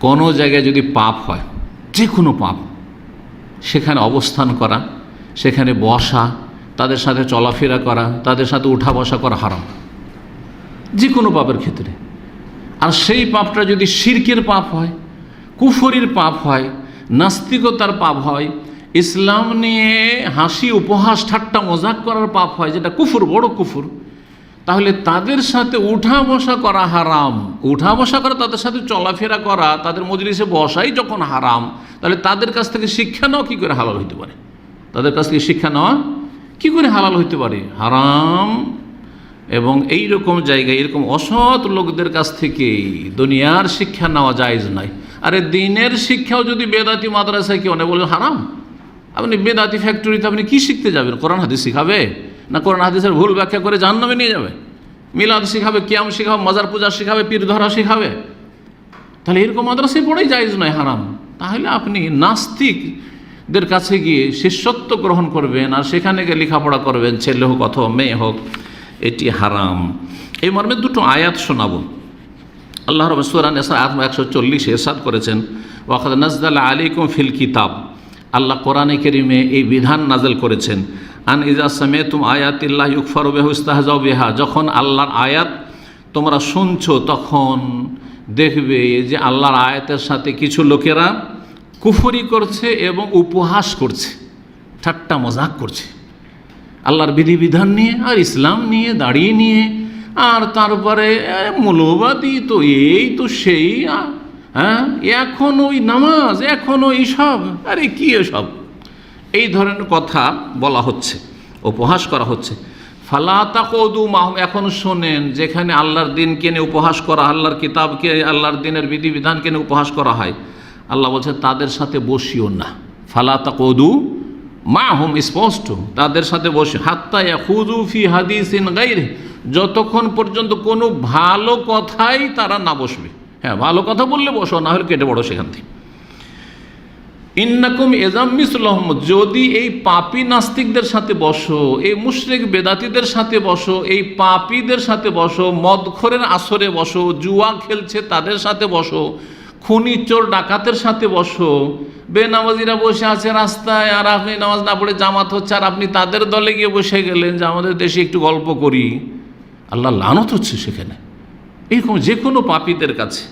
কোনো জায়গায় যদি পাপ হয়, যে কোনো পাপ, সেখানে অবস্থান করা, সেখানে বসা, তাদের সাথে চলাফেরা করা, তাদের সাথে উঠা বসা করা হারাম, যে কোনো পাপের ক্ষেত্রে। আর সেই পাপটা যদি শিরকের পাপ হয়, কুফরির পাপ হয়, নাস্তিকতার পাপ হয়, ইসলাম নিয়ে হাসি উপহাস ঠাট্টা মজাক করার পাপ হয়, যেটা কুফর, বড় কুফর, তাহলে তাদের সাথে উঠা বসা করা হারাম। উঠা বসা করা, তাদের সাথে চলাফেরা করা, তাদের মজলিসে বসাই যখন হারাম, তাহলে তাদের কাছ থেকে শিক্ষা নেওয়া কী করে হালাল হইতে পারে? তাদের কাছ থেকে শিক্ষা নেওয়া কী করে হালাল হইতে পারে? হারাম। এবং এই রকম জায়গায় এরকম অসৎ লোকদের কাছ থেকে দুনিয়ার শিক্ষা নেওয়া জায়েজ নাই। আরে দিনের শিক্ষাও যদি বেদাতি মাদ্রাসায় কেউ নেই, বলে হারাম। আপনি বেদাতি ফ্যাক্টরিতে আপনি কি শিখতে যাবেন? কোরআন হাদিস শিখাবে? না কোরআন হাদিসের ভুল ব্যাখ্যা করে জাহান্নামে নিয়ে যাবে? মিলাদ শিখাবে, কিয়াম শিখাবে, মাজার পূজা শিখাবে, পীর ধরা শিখাবে? তাহলে এরকম মাদ্রাসায় পড়েই জায়েজ নয়, হারাম। তাহলে আপনি নাস্তিকদের কাছে গিয়ে শিষ্যত্ব গ্রহণ করবেন আর সেখানে গিয়ে লেখাপড়া করবেন, ছেলে হোক অথবা মেয়ে হোক, এটি হারাম। এই মর্মে দুটো আয়াত শোনাবো। আল্লাহ রাব্বুল সূরা নিসা আয়াত 140 ইরশাদ করেছেন, ওয়াকাদ নাযালা আলাইকুম ফিল কিতাব। আল্লাহ কোরআনে কারীমে এই বিধান নাযিল করেছেন, আন ইযা সামি'তুম আয়াতিল্লাহি ইউকফারু বিহা ইস্তাহজাউ বিহা। যখন আল্লাহর আয়াত তোমরা শুনছো, তখন দেখবে যে আল্লাহর আয়াতের সাথে কিছু লোকেরা কুফরি করছে এবং উপহাস করছে, ঠাট্টা মজাক করছে আল্লাহর বিধিবিধান নিয়ে আর ইসলাম নিয়ে, দাঁড়িয়ে নিয়ে, আর তারপরে মৌলবাদী তো এই তো সেই, হ্যাঁ এখন ওই নামাজ, এখন ওই সব, আরে কি এসব, এই ধরনের কথা বলা হচ্ছে, উপহাস করা হচ্ছে। ফালা তাকুদু মাহুম, এখন শোনেন, যেখানে আল্লাহর দিনকে নিয়ে উপহাস করা, আল্লাহর কিতাবকে, আল্লাহর দিনের বিধিবিধানকে নিয়ে উপহাস করা হয়, আল্লাহ বলছে তাদের সাথে বসিও না। ফালা তাকুদু মাহুম, স্পষ্ট, তাদের সাথে বসে, হাত্তা ইয়াখুযু ফি হাদিসিন গায়রিহি, যতক্ষণ পর্যন্ত কোনো ভালো কথাই তারা না বসবে। হ্যাঁ, ভালো কথা বললে বসো, না হলে কেটে পড়ো সেখান থেকে। ইন্নাকুম ইযাম মিসলুহুম, যদি এই পাপী নাস্তিকদের সাথে বসো, এই মুশরিক বেদাতীদের সাথে বসো, এই পাপীদের সাথে বসো, মদখোরের আসরে বসো, জুয়া খেলছে তাদের সাথে বসো, খুনি চোর ডাকাতের সাথে বসো, বেনামাজিরা বসে আছে রাস্তায়, আর আপনি নামাজ না পড়ে জামাত হচ্ছে, আর আপনি তাদের দলে গিয়ে বসে গেলেন যে আমাদের দেশে একটু গল্প করি, আল্লাহ লানত হচ্ছে সেখানে। এরকম যে কোনো পাপীদের কাছে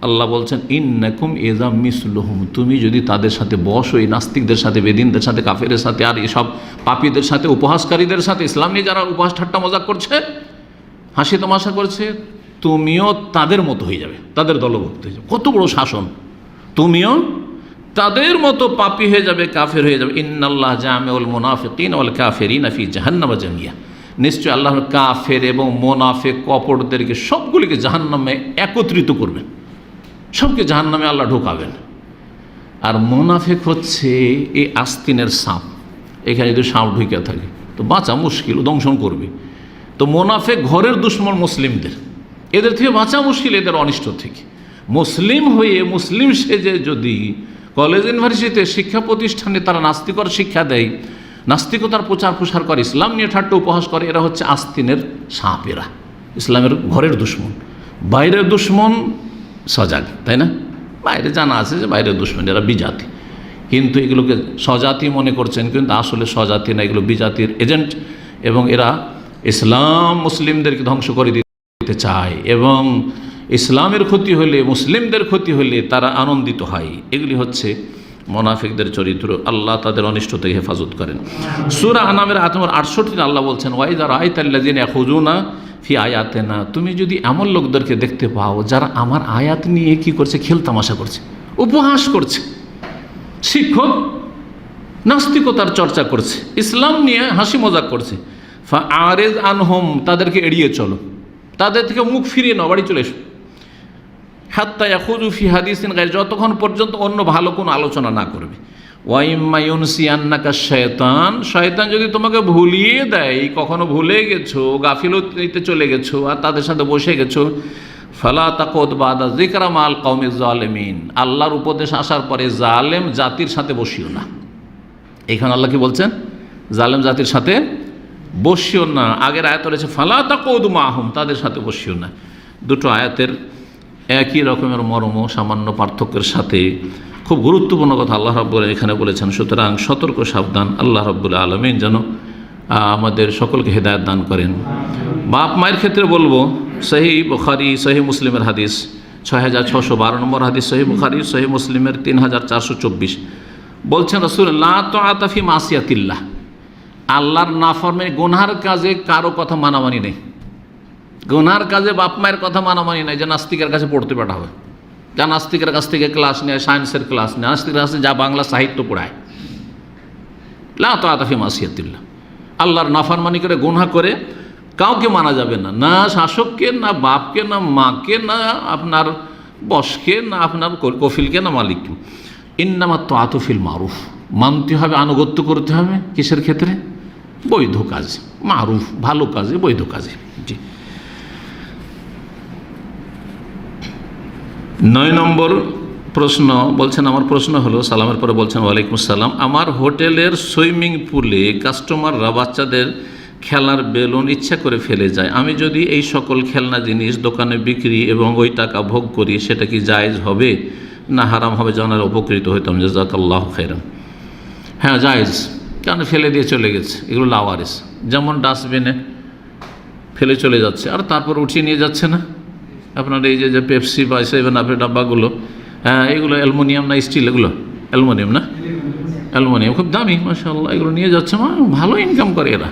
আল্লাহ বলছেন ইন্নাকুম ইযাম মিসলুহুম, তুমি যদি তাদের সাথে বসো, এই নাস্তিকদের সাথে, বেদিনদের সাথে, কাফেরের সাথে, আর এসব পাপীদের সাথে, উপহাসকারীদের সাথে, ইসলাম নিয়ে যারা উপহাস ঠাট্টা মজাক করছে, হাসি তামাশা করছে, তুমিও তাদের মতো হয়ে যাবে, তাদের দলভুক্ত হয়ে যাবে। কত বড় শাসন! তুমিও তাদের মতো পাপী হয়ে যাবে, কাফের হয়ে যাবে। ইন্নাল্লাহ জামিউল মুনাফিকিন ওয়াল কাফিরিনা ফি জাহান্নাম জামিয়া, নিশ্চয় আল্লাহর কাফের এবং মুনাফিক কপটদেরকে সবগুলিকে জাহান্নামে একত্রিত করবেন, সবকে জাহান্নামে আল্লাহ ঢোকাবেন। আর মুনাফিক হচ্ছে এই আস্তিনের সাপ, এখানে যদি সাপ ঢুকে থাকে তো বাঁচা মুশকিল, দংশন করবে। তো মুনাফিক ঘরের দুশ্মন মুসলিমদের, এদের থেকে বাঁচা মুশকিল, এদের অনিষ্ট থেকে। মুসলিম হয়ে, মুসলিম সেজে যদি কলেজ ইউনিভার্সিটিতে, শিক্ষা প্রতিষ্ঠানে তারা নাস্তিকর শিক্ষা দেয়, নাস্তিকতার প্রচার প্রসার করে, ইসলাম নিয়ে ঠাট্টা উপহাস করে, এরা হচ্ছে আস্তিনের সাপ, এরা ইসলামের ঘরের দুশ্মন। বাইরের দুশ্মন সজাগ, তাই না? বাইরে জানা আছে যে বাইরের দুশ্মন, এরা বিজাতি, কিন্তু এগুলোকে স্বজাতি মনে করছেন, কিন্তু আসলে স্বজাতি না, এগুলো বিজাতির এজেন্ট, এবং এরা ইসলাম মুসলিমদেরকে ধ্বংস করে দিতে চায়, এবং ইসলামের ক্ষতি হলে, মুসলিমদের ক্ষতি হলে তারা আনন্দিত হয়। এগুলি হচ্ছে মুনাফিকদের চরিত্র। আল্লাহ তাদের অনিষ্ট থেকে হেফাজত করেন। সূরা আনামের আয়াত নম্বর 68 আল্লাহ বলছেন ওয়াইযা রাআইতাল্লাযিনা ইয়াখুযুনা ফি আয়াতিনা, তুমি যদি এমন লোকদেরকে দেখতে পাও যারা আমার আয়াত নিয়ে কি করছে, খেলতামাশা করছে, উপহাস করছে, শিক্ষক নাস্তিকতার চর্চা করছে, ইসলাম নিয়ে হাসি মজাক করছে, ফাআরিজ আনহুম, তাদেরকে এড়িয়ে চলো, তাদের থেকে মুখ ফিরিয়ে নাও, বাড়ি চলে এসো। হাত্তা ইয়াখুযু ফি হাদিসিন গায়রি, যতক্ষণ পর্যন্ত অন্য ভালো কোনো আলোচনা না করবে। ওয়া ইম্মা ইউনসিয়ান্নাকা শায়তান, শয়তান যদি তোমাকে ভুলিয়ে দেয়, কখনো ভুলে গেছো, গাফিলতিতে চলে গেছো, আর তাদের সাথে বসে গেছো, ফালা তাকুদ বাদা যিকরা মাল কওমিজ জালিমিন, আল্লাহর উপদেশ আসার পরে জালেম জাতির সাথে বসিও না। এখানে আল্লাহ কি বলছেন? জালেম জাতির সাথে বসিও না। আগের আয়াত রয়েছে ফালা তাকুদ মাহুম, তাদের সাথে বসিও না। দুটো আয়াতের একই রকমের মর্ম, সামান্য পার্থক্যের সাথে খুব গুরুত্বপূর্ণ কথা আল্লাহ রাব্বুল আলামিন এখানে বলেছেন। সুতরাং সতর্ক, সাবধান। আল্লাহ রাব্বুল আলামিন যেন আমাদের সকলকে হেদায়েত দান করেন। বাপ মায়ের ক্ষেত্রে বলবো, সহিহ বুখারী, সহিহ মুসলিমের হাদিস 6612 নম্বর হাদিস, সহিহ বুখারী, সহিহ মুসলিমের 3424 বলছেন রাসূল লা তাআতা ফি মাসিয়াতিল্লাহ, আল্লাহর নাফরমানি, গুনার কাজে কারো কথা মানামানি নেই। গুনার কাজে বাপ মায়ের কথা মানামানি নেই। যে নাস্তিকের কাছে পড়তে পাঠাবে, যা নাস্তিকের কাছ থেকে ক্লাস নেয়, সায়েন্সের ক্লাস নেয়, নাস্তিকের কাছে যা বাংলা সাহিত্য পড়ায়, লা তাআতা ফি মাসিয়াতিল্লাহ, আল্লাহর নাফরমানি করে, গুনাহ করে কাউকে মানা যাবে না, না শাসককে, না বাপকে, না মাকে, না আপনার বসকে, না আপনার কফিলকে, না মালিককে। ইন্নামা তাআতু ফিল মারুফ, মানতে হবে, আনুগত্য করতে হবে কিসের ক্ষেত্রে? বৈধ কাজ, মারুফ, ভালো কাজে, বৈধ কাজে। জি। 9 নম্বর প্রশ্ন বলছেন, আমার প্রশ্ন হলো, সালামের পরে বলছেন ওয়ালাইকুম আসসালাম, আমার হোটেলের সুইমিং পুলে কাস্টমাররা বাচ্চাদের খেলার বেলুন ইচ্ছা করে ফেলে যায়, আমি যদি এই সকল খেলনা জিনিস দোকানে বিক্রি এবং ওই টাকা ভোগ করি, সেটা কি জায়েজ হবে না হারাম হবে? জানার উপকৃত হইতাম, জাযাকাল্লাহু খাইরান। হ্যাঁ, জায়েজ, কারণ ফেলে দিয়ে চলে গেছে, এগুলো লাওয়ারিস। যেমন ডাস্টবিনে ফেলে চলে যাচ্ছে আর তারপর উঠিয়ে নিয়ে যাচ্ছে না আপনার এই যে পেপসি বা 7 আপের ডাব্বাগুলো, হ্যাঁ, এগুলো অ্যালুমিনিয়াম না স্টিল, এগুলো অ্যালুমিনিয়াম না, অ্যালুমিনিয়াম খুব দামি, মাশাআল্লাহ, এগুলো নিয়ে যাচ্ছে, ভালো ইনকাম করে এরা।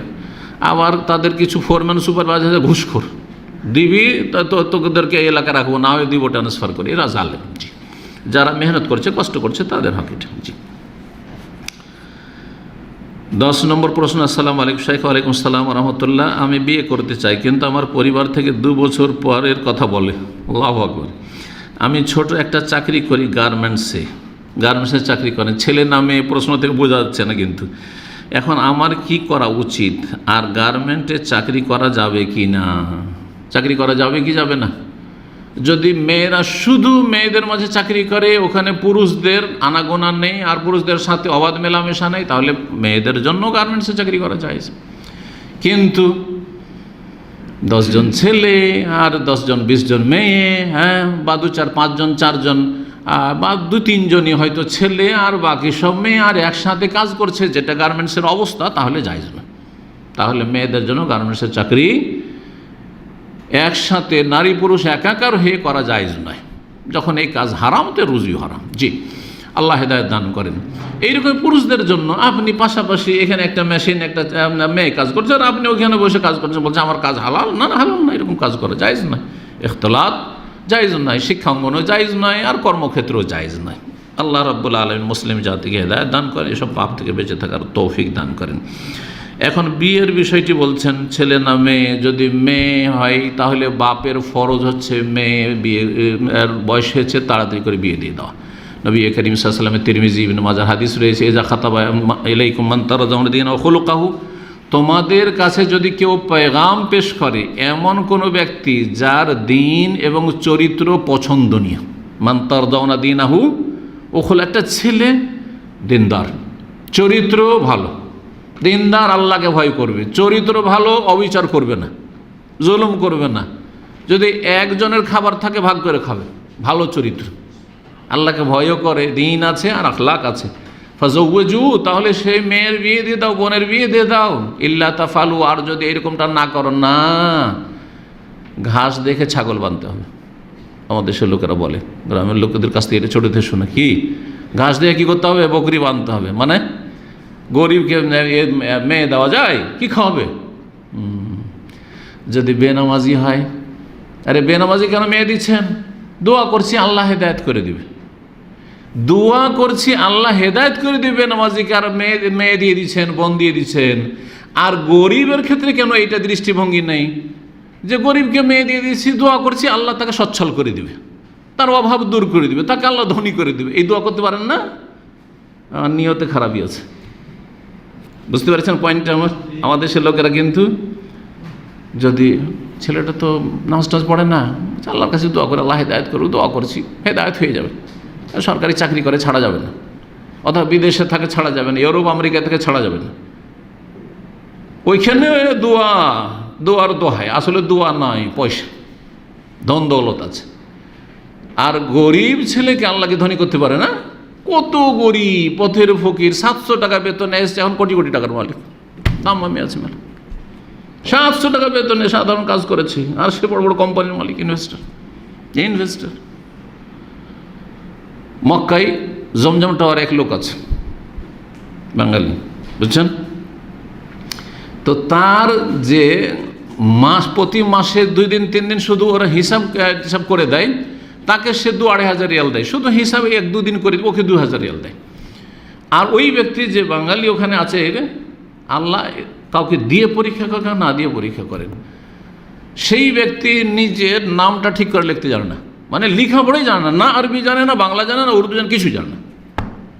আবার তাদের কিছু ফোরম্যান সুপারভাইজার ঘুষখোর, দিবি তোদেরকে এই এলাকা রাখবো, না হয় দিব ট্রান্সফার করে, এরা জালেম। জি, যারা মেহনত করছে, কষ্ট করছে, তাদের হক এটা। জি। 10 নম্বর প্রশ্ন। আসসালামু আলাইকুম শাইখ। ওয়ালাইকুম আসসালাম রহমতুল্লাহ। আমি বিয়ে করতে চাই, কিন্তু আমার পরিবার থেকে 2 বছর পরের কথা বলে। আল্লাহু আকবার। আমি ছোট একটা চাকরি করি গার্মেন্টসে চাকরি করেন, ছেলে নামে প্রশ্ন থেকে বোঝা যাচ্ছে না কিন্তু। এখন আমার কি করা উচিত, আর গার্মেন্টে চাকরি করা যাবে কি না? চাকরি করা যাবে কি যাবে না? যদি মেয়েরা শুধু মেয়েদের মাঝে চাকরি করে, ওখানে পুরুষদের আনাগোনা নেই, আর পুরুষদের সাথে অবাধ মেলামেশা নেই, তাহলে মেয়েদের জন্য গার্মেন্টসে চাকরি করা যায়। কিন্তু 10 জন ছেলে আর 10 জন 20 জন মেয়ে, হ্যাঁ, বা 2 4 5 জন 4 জন, বা 2 3 জনই হয়তো ছেলে আর বাকি সব মেয়ে, আর একসাথে কাজ করছে, যেটা গার্মেন্টসের অবস্থা, তাহলে জায়েজ না। তাহলে মেয়েদের জন্য গার্মেন্টসের চাকরি একসাথে নারী পুরুষ একাকার হয়ে করা জায়েজ নয়। যখন এই কাজ হারাম, তো রুজিও হারাম। জি, আল্লাহ হেদায়েত দান করেন। এইরকম পুরুষদের জন্য আপনি পাশাপাশি এখানে একটা মেশিন, একটা মেয়ে কাজ করছে, আর আপনি ওখানে বসে কাজ করছেন, বলছে আমার কাজ হালাল। না, হালাল না, এরকম কাজ করা জায়েজ নয়। ইখতিলাত জায়েজ নয়, শিক্ষাঙ্গনও জায়েজ নয়, আর কর্মক্ষেত্রেও জায়েজ নয়। আল্লাহ রাব্বুল আলামিন মুসলিম জাতিকে হেদায়েত দান করেন, এসব পাপ থেকে বেঁচে থাকার তৌফিক দান করেন। এখন বিয়ের বিষয়টি বলছেন, ছেলে না মেয়ে? যদি মেয়ে হয় তাহলে বাপের ফরজ হচ্ছে মেয়ে বিয়ে বয়স হয়েছে তাড়াতাড়ি করে বিয়ে দিয়ে দেওয়া। নবী করিম সাল্লাল্লাহু আলাইহি ওয়াসাল্লামের তিরমিজি ইবনে মাজাহ হাদিস রয়েছে, ইজা খাতাবা ইলাইকুম মান তারজাউনা দীনাহু খুলুকাহু, তোমাদের কাছে যদি কেউ পেগাম পেশ করে এমন কোনো ব্যক্তি যার দিন এবং চরিত্র পছন্দনীয়, মান তারজাউনা দীনাহু, ও হলো একটা ছেলে দিনদার, চরিত্র ভালো, দিনদার, আল্লাহকে ভয় করবে, চরিত্র ভালো, অবিচার করবে না, জুলুম করবে না, যদি একজনের খাবার থাকে ভাগ করে খাবে, ভালো চরিত্র, আল্লাহকে ভয়ও করে, দিন আছে আর আখলাক আছে, ফাজাওয়াজু, তাহলে সেই মেয়ের বিয়ে দিয়ে দাও, বোনের বিয়ে দিয়ে দাও। ইল্লা তাফালু, আর যদি এরকমটা না করো, না, ঘাস দেখে ছাগল বাঁধতে হবে। আমাদের দেশের লোকেরা বলে, গ্রামের লোকেদের কাছ থেকে এটা ছোটো থেকে শোনা, কি ঘাস দেখে কী করতে হবে? বকরি বাঁধতে হবে। মানে গরিবকে মেয়ে দেওয়া যায়? কি খাওয়াবে? যদি বেনামাজি হয়, আরে বেনামাজি কেন মেয়ে দিচ্ছেন? দোয়া করছি আল্লাহ হেদায়েত করে দিবে, দোয়া করছি আল্লাহ হেদায়েত করে দিবে বেনামাজিকে, আর মেয়ে দিয়ে দিচ্ছেন, বোন দিয়ে দিচ্ছেন। আর গরিবের ক্ষেত্রে কেন এইটা দৃষ্টিভঙ্গি নেই যে গরিবকে মেয়ে দিয়ে দিচ্ছি, দোয়া করছি আল্লাহ তাকে সচ্ছল করে দিবে, তার অভাব দূর করে দিবে, তাকে আল্লাহ ধনী করে দিবে? এই দোয়া করতে পারেন না? নিয়তে খারাপই আছে। বুঝতে পারছেন পয়েন্টটা আমার? আমাদের দেশের লোকেরা কিন্তু, যদি ছেলেটা তো নামাজ টাজ পড়ে না, আল্লাহর কাছে দোয়া করে, আল্লাহ হেদায়েত করুক, দোয়া করছি হেদায়েত হয়ে যাবে। সরকারি চাকরি করে ছাড়া যাবে না, অথবা বিদেশে থাকে ছাড়া যাবে না, ইউরোপ আমেরিকা থেকে ছাড়া যাবে না। ওইখানে দোয়ার দোহাই, আসলে দোয়া নয়, পয়সা, ধন দৌলত আছে। আর গরিব ছেলেকে আল্লাহকে ধনী করতে পারে না? কত গরিব, পথের ফকির, 700 টাকা বেতনে এসছে, এখন কোটি কোটি টাকার মালিক, দাম আমি আছে মেলা, 700 টাকা বেতনে সাধারণ কাজ করেছে, আর সে বড় বড় কোম্পানির মালিক, ইনভেস্টর। মক্কায় জমজম টাওয়ার এক লোক আছে, বাঙালি, বুঝছেন তো? তার যে প্রতি মাসে 2 দিন 3 দিন শুধু ওরা হিসাব করে দেয়, তাকে সে 2-2,500 রিয়াল দেয়, শুধু হিসাবে 1-2 দিন করে ওকে 2,000 রিয়াল দেয়। আর ওই ব্যক্তি যে বাঙালি ওখানে আছে, আল্লাহ কাউকে দিয়ে পরীক্ষা করে, না দিয়ে পরীক্ষা করেন, সেই ব্যক্তি নিজের নামটা ঠিক করে লিখতে জানে না, মানে লেখাপড়াই জানে না, না আরবি জানে না, বাংলা জানে না, উর্দু জানে, কিছু জানে না,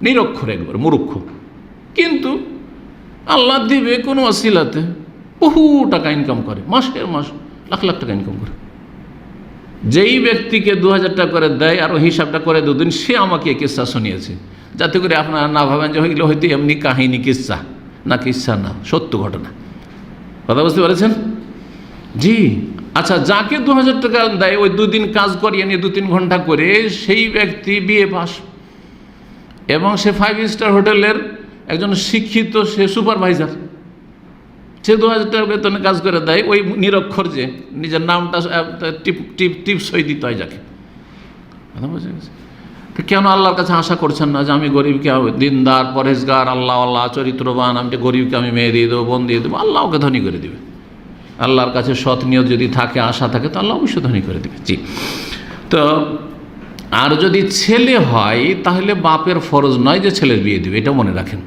নিরক্ষর, একবার মূর্খ। কিন্তু আল্লাহ দিবে কোনো ওসিলাতে বহু টাকা ইনকাম করে, মাসের মাস লাখ লাখ টাকা ইনকাম করে। যেই ব্যক্তিকে 2,000 টাকা করে দেয় আর হিসাবটা করে 2 দিন, সে আমাকে কিস্সা শুনিয়েছে, যাতে করে আপনারা না ভাবেন যে হইলে হয়তো এমনি কাহিনী, কিস্সা না, কিস্সা না, সত্য ঘটনা। কথা বুঝতে পেরেছেন? জি। আচ্ছা, যাকে 2,000 টাকা দেয়, ওই 2 দিন কাজ করিয়ে নিয়ে 2-3 ঘন্টা করে, সেই ব্যক্তি বিএ পাস, এবং সে 5 স্টার হোটেলের একজন শিক্ষিত, সে সুপারভাইজার, সে 2,000 টাকা বেতনে কাজ করে দেয়। ওই নিরক্ষর যে নিজের নামটা টিপ সই দিতে হয় যাকে, কথা বুঝে গেছে? তো কেন আল্লাহর কাছে আশা করছেন না যে আমি গরিবকে, দিনদার পরহেজগার আল্লাহ আল্লাহ চরিত্রবান, আমি গরিবকে আমি মেয়ে দিয়ে দেবো, বোন দিয়ে দেবো, আল্লাহ ওকে ধনী করে দেবে। আল্লাহর কাছে সৎ নিয়ত যদি থাকে, আশা থাকে, তো আল্লাহ অবশ্যই ধনী করে দেবে। জি। তো আর যদি ছেলে হয় তাহলে বাপের ফরজ নয় যে ছেলের বিয়ে দেবে, এটা মনে রাখেন।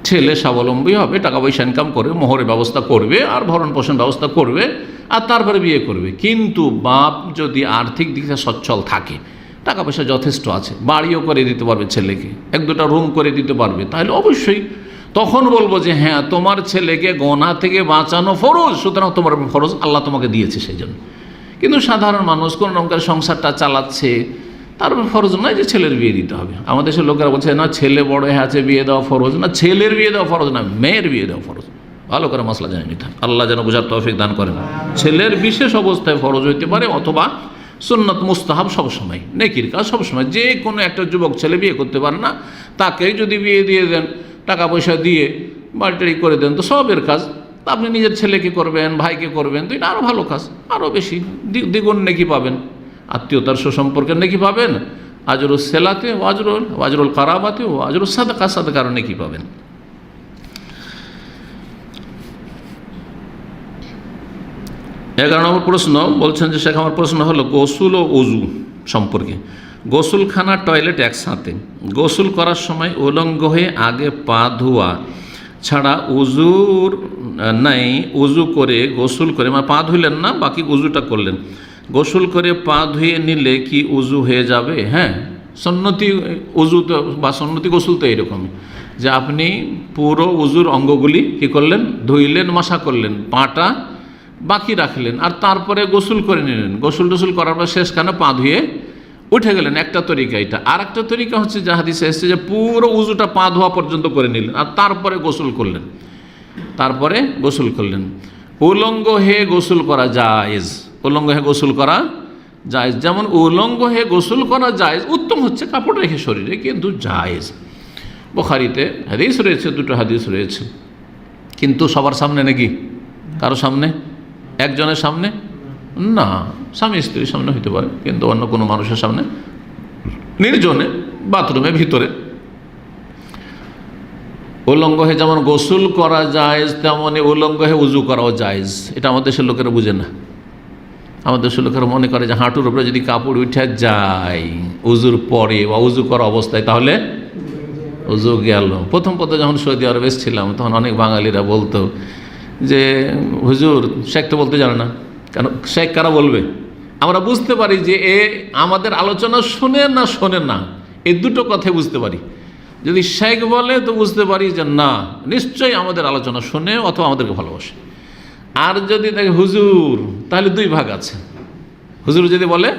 ছেলে স্বাবলম্বী হবে, টাকা পয়সা ইনকাম করবে, মোহরের ব্যবস্থা করবে, আর ভরণ পোষণ ব্যবস্থা করবে, আর তারপরে বিয়ে করবে। কিন্তু বাপ যদি আর্থিক দিক থেকে সচ্ছল থাকে, টাকা পয়সা যথেষ্ট আছে, বাড়িও করে দিতে পারবে ছেলেকে, এক দুটা রুম করে দিতে পারবে, তাহলে অবশ্যই তখন বলবো যে হ্যাঁ, তোমার ছেলেকে গোনা থেকে বাঁচানো ফরজ, সুতরাং তোমার ফরজ আল্লাহ তোমাকে দিয়েছে সেই জন্য। কিন্তু সাধারণ মানুষ কোন রকমের সংসারটা চালাচ্ছে, তার ফরজ নয় যে ছেলের বিয়ে দিতে হবে। আমাদের দেশের লোকেরা বলছে না ছেলে বড় হয়ে আছে, বিয়ে দেওয়া ফরজ না, ছেলের বিয়ে দেওয়া ফরজ না, মেয়ের বিয়ে দেওয়া ফরজ। ভালো করে মশলা জানে নিতে, আল্লাহ যেন বোঝার তৌফিক দান করেন। ছেলের বিশেষ অবস্থায় ফরজ হইতে পারে, অথবা সুন্নত মুস্তাহাব সবসময়, নেকির কাজ সবসময়। যে কোনো একটা যুবক ছেলে বিয়ে করতে পারে না, তাকে যদি বিয়ে দিয়ে দেন, টাকা পয়সা দিয়ে বাড়িটারি করে দেন, তো সবের কাজ। আপনি নিজের ছেলেকে করবেন, ভাইকে করবেন, তো এটা আরও ভালো কাজ, আরও বেশি দ্বিগুণ নেকি পাবেন, আত্মীয়তার সুসম্পর্কের নেকি পাবেন, আজরুল সেলাতে ও আজরুল কারাবাতে ও আজরুল সাদাকা সাদাকার নেকি পাবেন। এগারো নম্বর প্রশ্ন বলছেন যে শেখ, আমার প্রশ্ন হলো গোসল ও অজু সম্পর্কে। গোসলখানা টয়লেট একসাথে, গোসল করার সময় উলঙ্গ হয়ে আগে পা ধোয়া ছাড়া উজুর নাই, উজু করে গোসল করে, মানে পা ধুলেন না, বাকি উজুটা করলেন, গোসল করে পা ধুয়ে নিলে কি উজু হয়ে যাবে? হ্যাঁ, সুন্নতি উজু তো বা সুন্নতি গোসল তো এইরকমই যে আপনি পুরো উজুর অঙ্গগুলি কী করলেন, ধুইলেন, মাসা করলেন, পাটা বাকি রাখলেন, আর তারপরে গোসল করে নিলেন। গোসল টোসল করার পর শেষখানে পা ধুয়ে উঠে গেলেন, একটা তরিকা এটা। আর একটা তরিকা হচ্ছে যে হাদিসে এসেছে যে পুরো উজুটা পা ধোয়া পর্যন্ত করে নিলেন, আর তারপরে গোসল করলেন, তারপরে গোসল করলেন। উলঙ্গ হয়ে গোসল করা জায়েজ, উলঙ্গ হয়ে গোসল করা জায়েজ। যেমন উলঙ্গ হয়ে গোসল করা জায়েজ, উত্তম হচ্ছে কাপড় রেখে শরীরে, কিন্তু জায়েজ। বুখারীতে হাদিস রয়েছে, দুটো হাদিস রয়েছে, কিন্তু সবার সামনে নাকি? কারো সামনে? একজনের সামনে না, স্বামী স্ত্রীর সামনে হইতে পারে, কিন্তু অন্য কোনো মানুষের সামনে, নির্জনে, বাথরুমে ভিতরে। উলঙ্গ হয়ে যেমন গোসল করা জায়েজ, তেমনই উলঙ্গ হয়ে উজু করাও জায়েজ। এটা আমাদের দেশের লোকেরা বুঝে না। আমাদের দেশের লোকেরা মনে করে যে হাঁটুর উপরে যদি কাপড় উঠে যায় উজুর পরে বা উজু করা অবস্থায়, তাহলে উজু গেল। প্রথম যখন সৌদি আরবে এসেছিলাম, তখন অনেক বাঙালিরা বলতো যে হুজুর, শেখ তো বলতে জানে না, কেন শেখ কারা বলবে? আমরা বুঝতে পারি যে এ আমাদের আলোচনা শোনে না, এই দুটো কথাই বুঝতে পারি। যদি শেখ বলে তো বুঝতে পারি যে না, নিশ্চয়ই আমাদের আলোচনা শোনে অথবা আমাদেরকে ভালোবাসে। আর যদি দেখে হুজুর, তাহলে দুই ভাগ আছে। হুজুর যদি বলে,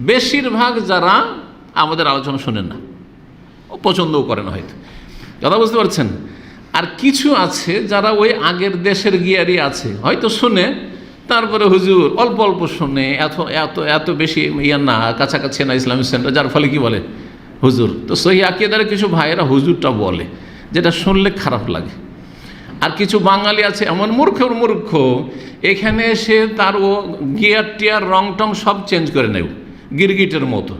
বেশিরভাগ যারা আমাদের আলোচনা শোনেন না, ও পছন্দও করে না হয়তো, কথা বুঝতে পারছেন। আর কিছু আছে যারা ওই আগের দেশের গিয়ারই আছে, হয়তো শোনে, তারপরে হুজুর অল্প অল্প শোনে, এত বেশি না, কাছাকাছি না ইসলামিক সেন্টার, যার ফলে কি বলে হুজুর। তো সহি আকিদার কিছু ভাইয়েরা হুজুরটা বলে, যেটা শুনলে খারাপ লাগে। আর কিছু বাঙালি আছে এমন মূর্খ, এখানে এসে তার ও গিয়ার টিয়ার রং টং সব চেঞ্জ করে নেব, গিরগিটের মতো।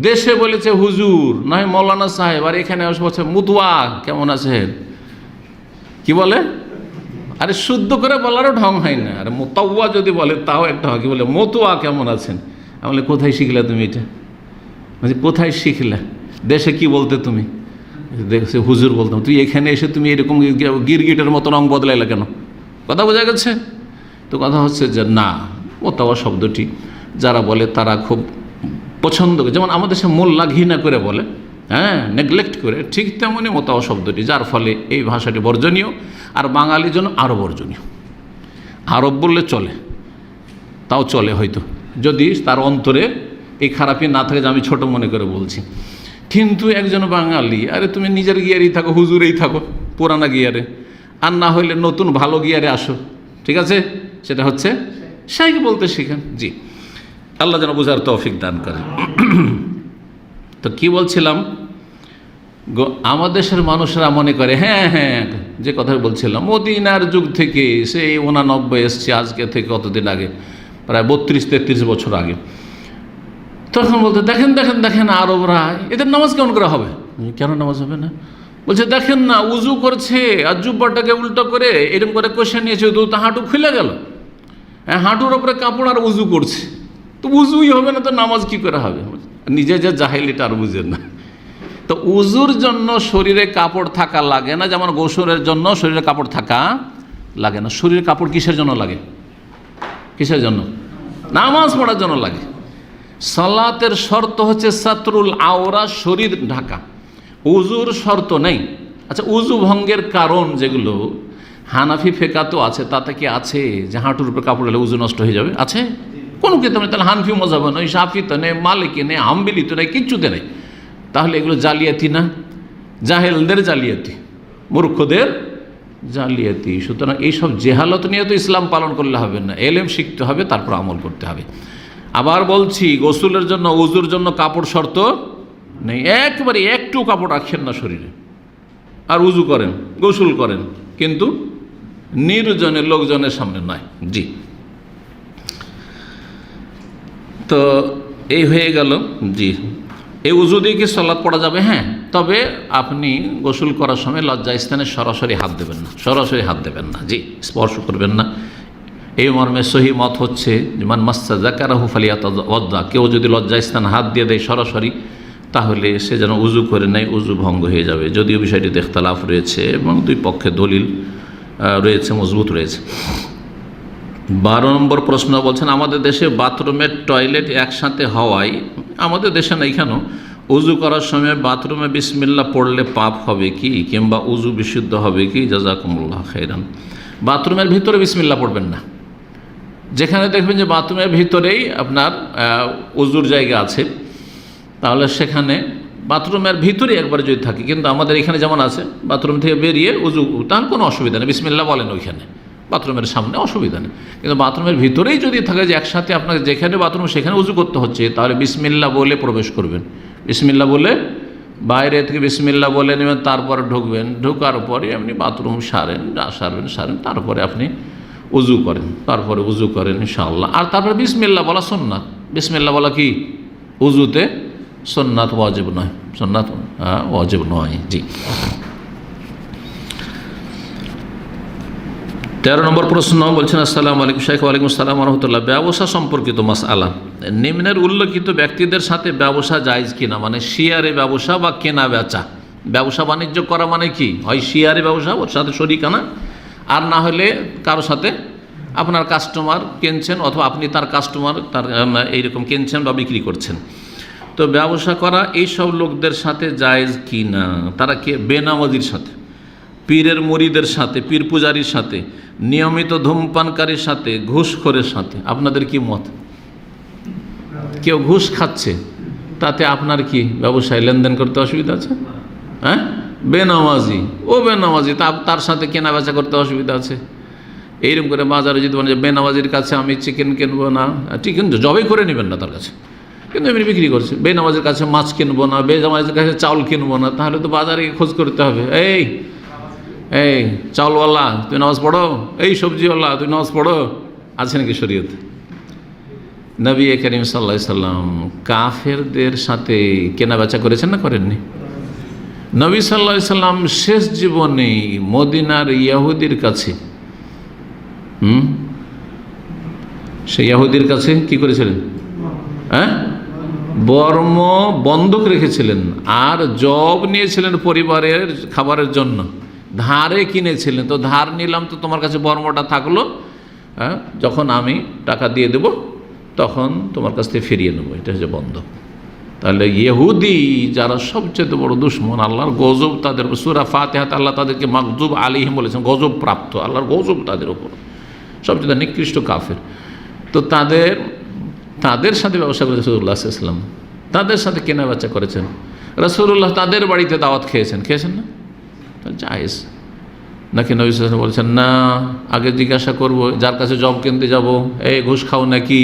দেশে বলেছে হুজুর, নয় মৌলানা সাহেব, আর এখানে বলছে মুতওয়া কেমন আছেন, কি বলে? আরে শুদ্ধ করে বলারও ঢং হয় না। আর মোতাওয়া যদি বলে তাও একটা হয়, কি বলে মতুয়া কেমন আছেন। আমি বলে কোথায় শিখলে তুমি এটা? বলছি কোথায় শিখলে? দেশে কি বলতে তুমি? দেখছে হুজুর বলতাম। তুই এখানে এসে তুমি এরকম গিরগিটের মতো রং বদলাইলে কেন? কথা বোঝা গেছে তো? কথা হচ্ছে যে না, মোতাওয়া শব্দটি যারা বলে তারা খুব পছন্দ করে, যেমন আমাদের সে মোল্লা ঘৃণা করে বলে, হ্যাঁ, নেগলেক্ট করে, ঠিক তেমনই মোতাওয়া শব্দটি, যার ফলে এই ভাষাটি বর্জনীয়, আর বাঙালির জন্য আরও বর্জনীয়। আরব বললে চলে, তাও চলে হয়তো, যদি তার অন্তরে এই খারাপই না থাকে যে আমি ছোট মনে করে বলছি। কিন্তু একজন বাঙালি, আরে তুমি নিজের গিয়ারেই থাকো, হুজুরেই থাকো পুরানা গিয়ারে, আর না হইলে নতুন ভালো গিয়ারে আসো, ঠিক আছে? সেটা হচ্ছে শেখ বলতে শিখেন। জি, আল্লাহ যেন বোঝার তৌফিক দান করে। তো কি বলছিলাম, আমার দেশের মানুষরা মনে করে হ্যাঁ, যে কথা বলছিলাম, মদিনার যুগ থেকে, সেই 89 এসছে, আজকে থেকে কতদিন আগে, প্রায় 32-33 বছর আগে তখন বলতে দেখেন দেখেন দেখেন আরবরা এদের নামাজ কেমন করে হবে? কেন নামাজ হবে না? বলছে দেখেন না, উজু করছে আর জুব্বাটাকে উল্টো করে এরকম করে কষে নিয়েছে, তো হাঁটু খুলে গেল, হ্যাঁ হাঁটুর ওপরে কাপড় আর উজু করছে, তো উজুই হবে না তো নামাজ কি করে হবে? নিজে যে জাহেল এটা আর বুঝেন না। তো উজুর জন্য শরীরে কাপড় থাকা লাগে না, যেমন গোসলের জন্য শরীরে কাপড় থাকা লাগে না। শরীরে কাপড় কিসের জন্য লাগে? কিসের জন্য? নামাজ পড়ার জন্য লাগে। সালাতের শর্ত হচ্ছে সাতরুল আওরা, শরীর ঢাকা। উজুর শর্ত নেই। আচ্ছা, উজু ভঙ্গের কারণ যেগুলো হানাফি ফেকাতো আছে, তাতে কি আছে যে হাঁটুর উপর কাপড় হলে উজু নষ্ট হয়ে যাবে? আছে? কোনো কিতাব নেই। তাহলে হানফি মজাবে নয়, শাফিতে নেই, মালিকি নেই, হাম্বলিতে নেই, কিচ্ছুতে নেই। তাহলে এগুলো জালিয়াতি না? জাহেলদের জালিয়াতি, মূর্খদের জালিয়াতি। সুতরাং এইসব জেহালত নিয়ে তো ইসলাম পালন করলে হবে না, এলেম শিখতে হবে, তারপর আমল করতে হবে। আবার বলছি, গোসলের জন্য উজুর জন্য কাপড় শর্ত নেই, একবারে একটু কাপড় রাখেন না শরীরে, আর উজু করেন, গোসল করেন, কিন্তু নির্জনের লোকজনের সামনে নয়। জি, তো এই হয়ে গেল। জি, এই উজু দিয়ে কি সালাত পড়া যাবে? হ্যাঁ, তবে আপনি গোসল করার সময় লজ্জাস্থানে সরাসরি হাত দেবেন না, সরাসরি হাত দেবেন না, জি, স্পর্শ করবেন না। এই মর্মে সহি মত হচ্ছে মান মাসসা যাকারাহু ফালিয়াতাওয়াদ্দা, কেউ যদি লজ্জাস্থান হাত দিয়ে দেয় সরাসরি, তাহলে সে যেন উজু করে নেয়, উজু ভঙ্গ হয়ে যাবে। যদিও বিষয়টিতে ইখতিলাফ রয়েছে এবং দুই পক্ষে দলিল রয়েছে, মজবুত রয়েছে। 12 নম্বর প্রশ্ন বলছেন, আমাদের দেশে বাথরুমের টয়লেট একসাথে হওয়ায়, আমাদের দেশে না, এখানেও উজু করার সময় বাথরুমে বিসমিল্লাহ পড়লে পাপ হবে কি, কিংবা উজু বিশুদ্ধ হবে কি? জাযাকুমুল্লাহ খাইরান। বাথরুমের ভিতরে বিসমিল্লাহ পড়বেন না। যেখানে দেখবেন যে বাথরুমের ভিতরেই আপনার উজুর জায়গা আছে, তাহলে সেখানে বাথরুমের ভিতরে একবার যদি থাকে, কিন্তু আমাদের এখানে যেমন আছে বাথরুম থেকে বেরিয়ে উজু, তাহলে কোনো অসুবিধা নেই, বিসমিল্লাহ বলেন ওইখানে, বাথরুমের সামনে অসুবিধা নেই। কিন্তু বাথরুমের ভিতরেই যদি থাকে যে একসাথে আপনাকে যেখানে বাথরুম সেখানে উজু করতে হচ্ছে, তাহলে বিসমিল্লাহ বলে প্রবেশ করবেন, বিসমিল্লাহ বলে বাইরে থেকে বিসমিল্লাহ বলে নেবেন, তারপরে ঢুকবেন, ঢোকার পরে আপনি বাথরুম সারেন, সারেন, তারপরে আপনি উজু করেন, তারপরে উজু করেন ইনশাআল্লাহ। আর তারপরে বিসমিল্লাহ বলা সুন্নাত। বিসমিল্লাহ বলা কি উজুতে সুন্নাত, ওয়াজিব নয়, সুন্নাত ওয়াজিব নয়। জি, 13 নম্বর প্রশ্ন বলছেন, আসসালামু আলাইকুম শাইখ। ওয়ালাইকুম আসসালাম ওয়া রাহমাতুল্লাহ। ব্যবসা সম্পর্কিত মাসআলা, নিম্নের উল্লেখিত ব্যক্তিদের সাথে ব্যবসা জায়েজ কিনা, মানে শিয়ারে ব্যবসা বা কেনা বেচা, ব্যবসা বাণিজ্য করা মানে কি, হয় শিয়ারে ব্যবসা, ওর সাথে শরিকানা, আর না হলে কারো সাথে আপনার কাস্টমার কিনছেন, অথবা আপনি তার কাস্টমার, তার এইরকম কিনছেন বা বিক্রি করছেন। তো ব্যবসা করা এইসব লোকদের সাথে জায়েজ কি না? তারা কে? বেনামাজির সাথে, পীরের মুরিদের সাথে, পীর পূজারীর সাথে, নিয়মিত ধূমপানকারীর সাথে, ঘুষখোরের সাথে। আপনাদের কি মত? কেউ ঘুষ খাচ্ছে, তাতে আপনার কি ব্যবসায় লেনদেন করতে অসুবিধা আছে? হ্যাঁ, বেনামাজি, ও বেনামাজি, তার সাথে কেনা বেচা করতে অসুবিধা আছে? এইরকম করে বাজারে যদি বলেন যে বেনামাজির কাছে আমি চিকেন কিনবো না, চিকেন জবাই করে নেবেন না তার কাছে, কিন্তু এমনি বিক্রি করছে। বেনামাজের কাছে মাছ কিনবো না, বেনামাজের কাছে চাউল কিনবো না, তাহলে তো বাজারে খোঁজ করতে হবে। এই চাউলওয়ালা তুই নামাজ পড়ো, এই সবজিওয়ালা তুই নামাজ পড়ো, আছে নাকি শরীয়তে? নবী করিম সাল্লাল্লাহু আলাইহি সাল্লাম কাফেরদের সাথে কেনা বেচা করেছেন না করেননি? নবী সাল্লাল্লাহু আলাইহি সাল্লাম শেষ জীবনে মদিনার ইহুদির কাছে, সেই ইহুদির কাছে কি করেছিলেন? হ্যাঁ, বর্ম বন্ধক রেখেছিলেন, আর জব নিয়েছিলেন পরিবারের খাবারের জন্য, ধারে কিনেছিলেন। তো ধার নিলাম, তো তোমার কাছে বর্মটা থাকলো, হ্যাঁ, যখন আমি টাকা দিয়ে দেব তখন তোমার কাছ থেকে ফিরিয়ে নেবো, এটা হচ্ছে বন্ধক। তাহলে ইহুদি যারা সবচেয়ে বড় দুশ্মন, আল্লাহর গজব তাদের, সূরা ফাতিহাতে আল্লাহ তাদেরকে মাগজুব আলাইহিম বলেছেন, গজব প্রাপ্ত, আল্লাহর গজব তাদের উপর, সবচেয়ে নিকৃষ্ট কাফের। তো তাদের সাথে ব্যবসা করেছেন রাসূলুল্লাহ সাল্লাল্লাহু আলাইহি ওয়াসাল্লাম, তাদের সাথে কেনা বেচা করেছেন রাসূলুল্লাহ, তাদের বাড়িতে দাওয়াত খেয়েছেন না? জায়েজ নাকি? নবী সাল্লাল্লাহু আলাইহি ওয়াসাল্লাম বলছেন না, আগে জিজ্ঞাসা করব যার কাছে জব কিনতে যাব, এই ঘুষ খাও নাকি,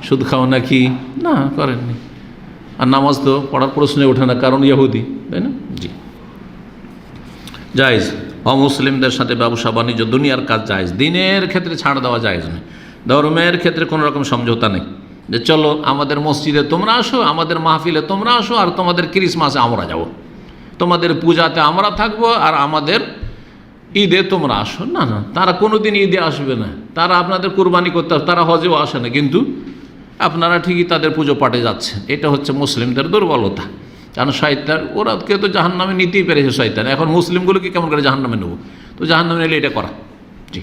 সুদ খাও নাকি? না, করেননি। আর নামাজ তো পড়ার প্রশ্নে ওঠে না, কারণ ইহুদি, তাই না? জি, জায়েজ। অমুসলিমদের সাথে ব্যবসা বাণিজ্য, দুনিয়ার কাজ জায়েজ, দিনের ক্ষেত্রে ছাড় দেওয়া জায়েজ নয়, ধর্মের ক্ষেত্রে কোনো রকম সমঝোতা নেই। যে চলো আমাদের মসজিদে তোমরা আসো, আমাদের মাহফিলে তোমরা আসো, আর তোমাদের ক্রিসমাসে আমরা যাব, তোমাদের পূজাতে আমরা থাকবো, আর আমাদের ঈদে তোমরা আসো। না না, তারা কোনোদিন ঈদে আসবে না, তারা আপনাদের কুরবানি করতে আসবে, তারা হজেও আসে না, কিন্তু আপনারা ঠিকই তাদের পুজো পাঠে যাচ্ছেন। এটা হচ্ছে মুসলিমদের দুর্বলতা। কারণ শয়তান, ওরাকে তো জাহান্নামে নিতেই পেরেছে শয়তান, এখন মুসলিমগুলোকে কেমন করে জাহান্নামে নেব? তো জাহান্নামে নিলে এটা করা। জি,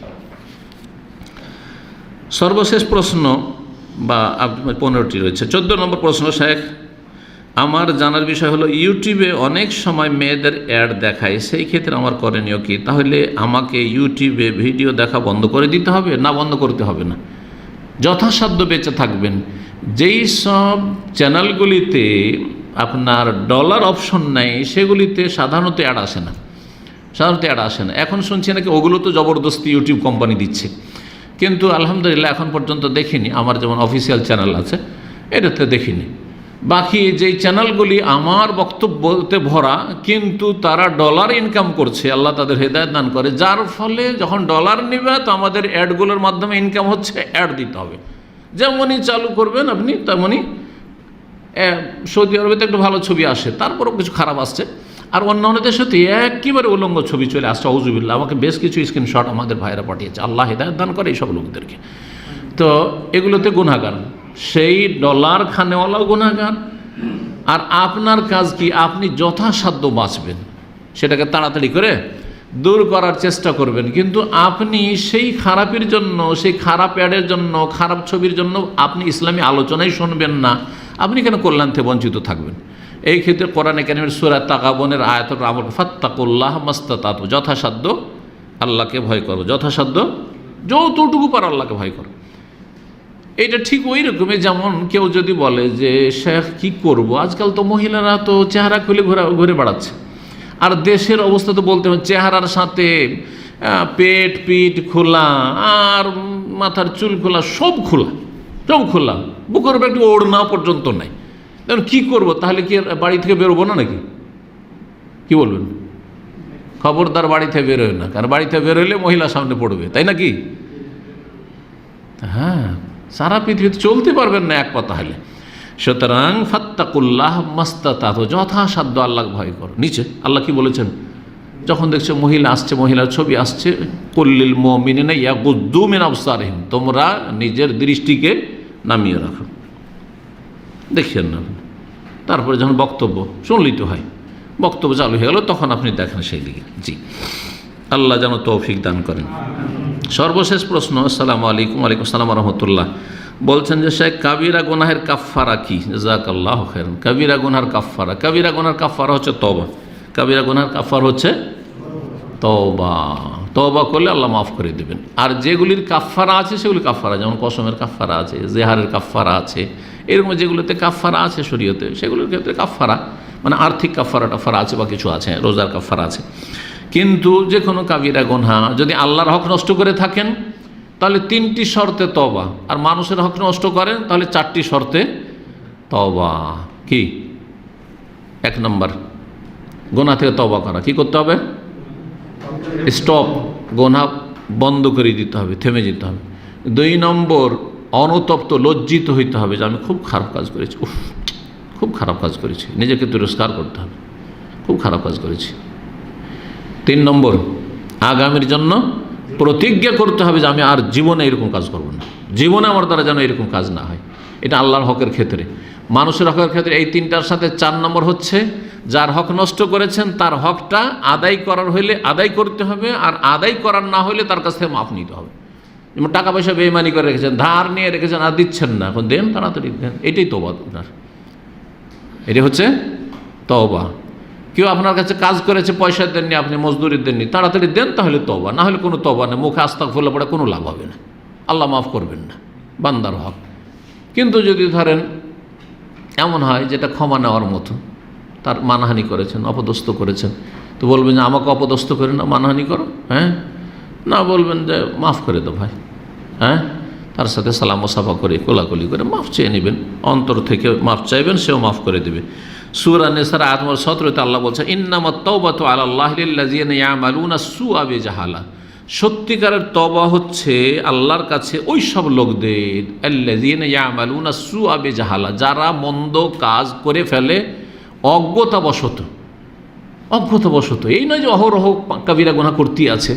সর্বশেষ প্রশ্ন বা 15টি রয়েছে। 14 নম্বর প্রশ্ন, শেখ আমার জানার বিষয় হলো ইউটিউবে অনেক সময় মেয়েদের অ্যাড দেখায়, সেই ক্ষেত্রে আমার করণীয় কি? তাহলে আমাকে ইউটিউবে ভিডিও দেখা বন্ধ করে দিতে হবে না বন্ধ করতে হবে না? যথাসাধ্য বেঁচে থাকবেন। যেই সব চ্যানেলগুলিতে আপনার ডলার অপশন নেই সেগুলিতে সাধারণত অ্যাড আসে না, এখন শুনছি নাকি ওগুলো তো জবরদস্তি ইউটিউব কোম্পানি দিচ্ছে, কিন্তু আলহামদুলিল্লাহ এখন পর্যন্ত দেখিনি। আমার যেমন অফিসিয়াল চ্যানেল আছে এটাতে দেখিনি। বাকি যেই চ্যানেলগুলি আমার বক্তব্যতে ভরা কিন্তু তারা ডলার ইনকাম করছে, আল্লাহ তাদের হেদায়েত দান করে, যার ফলে যখন ডলার নেবে তো আমাদের অ্যাডগুলোর মাধ্যমে ইনকাম হচ্ছে, অ্যাড দিতে হবে। যেমনই চালু করবেন আপনি তেমনই সৌদি আরবে তো একটু ভালো ছবি আসে, তারপরেও কিছু খারাপ আসছে, আর অন্যান্য দেশে তো একেবারে উলঙ্গ ছবি চলে আসছে। আউযুবিল্লাহ, আমাকে বেশ কিছু স্ক্রিনশট আমাদের ভাইরা পাঠিয়েছে, আল্লাহ হেদায়েত দান করে এইসব লোকদেরকে। তো এগুলোতে গুনাহগার, সেই ডলার খানেওয়ালাও গুনাহগার। আর আপনার কাজ কি? আপনি যথাসাধ্য বাঁচবেন, সেটাকে তাড়াতাড়ি করে দূর করার চেষ্টা করবেন, কিন্তু আপনি সেই খারাপের জন্য, সেই খারাপ অ্যাডের জন্য, খারাপ ছবির জন্য আপনি ইসলামী আলোচনাই শুনবেন না। আপনি কেন কল্যাণ থেকে বঞ্চিত থাকবেন? এই ক্ষেত্রে কোরআনে কারিমের সূরা তাগাবনের আয়াতুল আমর, ফাত্তাকুল্লাহ মাস্তাতাতু, যথাসাধ্য আল্লাহকে ভয় করো, যথাসাধ্য যতটুকু পারো আল্লাহকে ভয় করো। এটা ঠিক ওই রকমই যেমন কেউ যদি বলে যে শেখ কি করব, আজকাল তো মহিলারা তো চেহারা খুলে ঘুরে বেড়াচ্ছে, আর দেশের অবস্থা তো বলতে হবে, চেহারার সাথে পেট পিঠ খোলা আর মাথার চুল খোলা, সব খোলা, বুকের উপর একটু ওড়না পর্যন্ত নাই। তখন কী করবো? তাহলে কি বাড়ি থেকে বেরোবো না নাকি? কি বলবেন? খবরদার বাড়ি থেকে বেরোয় না, কারণ বাড়ি থেকে বেরোলে মহিলা সামনে পড়বে, তাই নাকি? হ্যাঁ, সারা পৃথিবীতে চলতে পারবেন না এক পা তাহলে। সুতরাং ফাত্তাকুল্লাহ মাস্তাতাতু, যথাসাধ্য আল্লাহকে ভয় করো। নিচে আল্লাহ কি বলেছেন? যখন দেখছো মহিলা আসছে, মহিলার ছবি আসছে, কুল্লিল মুমিনিনা ইয়াগুদ্দু মিন আবসারিহিম, তোমরা নিজের দৃষ্টিকে নামিয়ে রাখো। দেখছেন না? তারপরে যখন বক্তব্য শুনলেই তো হয়, বক্তব্য চালু হয়ে গেল তখন আপনি দেখেন সেই দিকে। জি, আল্লাহ যেন তৌফিক দান করেন। সর্বশেষ প্রশ্ন, আসসালামু আলাইকুম। ওয়ালাইকুম আসসালাম রাহমাতুল্লাহ। বলছেন যে শেখ কাবিরা গুনাহের কাফফারা কি? জাযাকাল্লাহু খাইরান। কাবিরা গুনাহের কাফফারা, কাবিরা গুনাহের কাফফারা হচ্ছে তওবা। কাবিরা গুনাহের কাফফারা হচ্ছে তওবা। তওবা করলে আল্লাহ মাফ করে দেবেন। আর যেগুলির কাফফারা আছে সেগুলি কাফফারা, যেমন কসমের কাফফারা আছে, জেহারের কাফফারা আছে, এরকম যেগুলোতে কাফফারা আছে শরীয়তে, সেগুলোর ক্ষেত্রে কাফফারা মানে আর্থিক কাফফারা টাফারা আছে বা কিছু আছে, রোজার কাফফারা আছে। কিন্তু যে কোনো কাবিরা গুনাহ যদি আল্লাহর হক নষ্ট করে থাকেন তাহলে 3টি শর্তে তওবা, আর মানুষের হক নষ্ট করেন তাহলে 4টি শর্তে তওবা। কি? 1 নম্বর, গুনাহ থেকে তওবা করা। কি করতে হবে? স্টপ, গুনাহ বন্ধ করে দিতে হবে, থেমে যেতে হবে। 2 নম্বর, অনুতপ্ত, লজ্জিত হইতে হবে যে আমি খুব খারাপ কাজ করেছি, খুব খারাপ কাজ করেছি, নিজেকে তিরস্কার করতে হবে, খুব খারাপ কাজ করেছি। 3 নম্বর, আগামীর জন্য প্রতিজ্ঞা করতে হবে যে আমি আর জীবনে এরকম কাজ করব না, জীবনে আমার দ্বারা যেন এরকম কাজ না হয়। এটা আল্লাহর হকের ক্ষেত্রে। মানুষের হকের ক্ষেত্রে এই 3টার সাথে 4 নম্বর হচ্ছে যার হক নষ্ট করেছেন তার হকটা আদায় করার হইলে আদায় করতে হবে, আর আদায় করার না হলে তার কাছ থেকে মাফ নিতে হবে। যেমন টাকা পয়সা বেইমানি করে রেখেছেন, ধার নিয়ে রেখেছেন, আর দিচ্ছেন না, এখন দেন, তাড়াতাড়ি দেন। এটাই তওবা আপনার, এটাই হচ্ছে তওবা। কেউ আপনার কাছে কাজ করেছে, পয়সা দেননি, আপনি মজদুরি দেননি, তাড়াতাড়ি দেন, তাহলে তওবা। না হলে কোনো তওবা নেই, মুখে আস্তাগফিরুল্লাহ পড়ে কোনো লাভ হবে না, আল্লাহ মাফ করবেন না, বান্দার হক। কিন্তু যদি ধরেন এমন হয় যেটা ক্ষমা নেওয়ার মতো, তার মানহানি করেছেন, অপদস্থ করেছেন, তো বলবেন যে আমাকে অপদস্থ করে না, মানহানি করো, হ্যাঁ না, বলবেন যে মাফ করে দাও ভাই, হ্যাঁ, তার সাথে সালাম ও সাফা করে কোলাকুলি করে মাফ চেয়ে নেবেন, অন্তর থেকে মাফ চাইবেন, সেও মাফ করে দেবে। সূরা নিসার আয়াত নম্বর 17-তে আল্লাহ বলছে ইন্নামাত তাওবাতু আলাল্লাহি লিল্লাযিনা ইয়ামালুনা সুআ বিজাহালা, সত্যিকারের তওবা হচ্ছে আল্লাহর কাছে ওই সব লোকদের আল্লাযীনা ইয়ামালুনা সুআ বিজাহালা, যারা মন্দ কাজ করে ফেলে অজ্ঞতাবশত। এই নয় যে অহরহ কাবিরা গুনাহ করতেই আছে,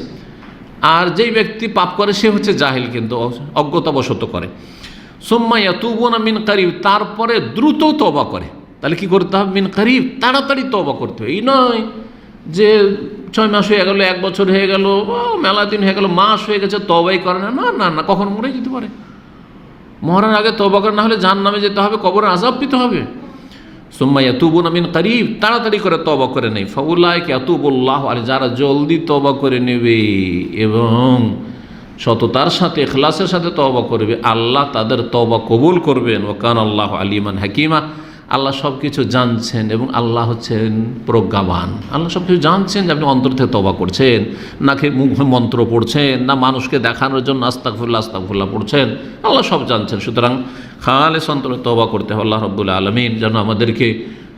আর যেই ব্যক্তি পাপ করে সে হচ্ছে জাহিল, কিন্তু অজ্ঞতাবশত করে। সুম্মা ইয়াতুবুনা মিন কারিব, তারপরে দ্রুত তওবা করে। তাহলে কি করতে হবে? মিন কারিব, তাড়াতাড়ি তওবা করতে হবে। এই নয় যে 6 মাস হয়ে গেল, 1 বছর হয়ে গেল, মেলা দিন হয়ে গেল, মাস হয়ে গেছে, তওবাই করে না। না, কখন মরে যেতে পারে। মরার আগে তওবা করে, না হলে জাহান্নামে যেতে হবে, কবরে আযাব পেতে হবে। সুম্মা ইয়াতুবুনা মিন কারিব, তাড়াতাড়ি করে তওবা করে নেই। ফাউলাইকা ইয়াতুবুল্লাহু আলাইহিম, যারা জলদি তওবা করে নেবে এবং সততার সাথে ইখলাসের সাথে তওবা করবে, আল্লাহ তাদের তওবা কবুল করবেন। ওয়া কানা আল্লাহু আলিমান হাকিমা, আল্লাহ সব কিছু জানছেন এবং আল্লাহ হচ্ছেন প্রজ্ঞাবান। আল্লাহ সব কিছু জানছেন যে আপনি অন্তর থেকে তওবা করছেন, নাকি মুখে মন্ত্র পড়ছেন, না মানুষকে দেখানোর জন্য আস্তাগফিরুল্লাহ পড়ছেন, আল্লাহ সব জানছেন। সুতরাং খালেস অন্তরে তওবা করতে হবে। আল্লাহ রাব্বুল আলামিন যেন আমাদেরকে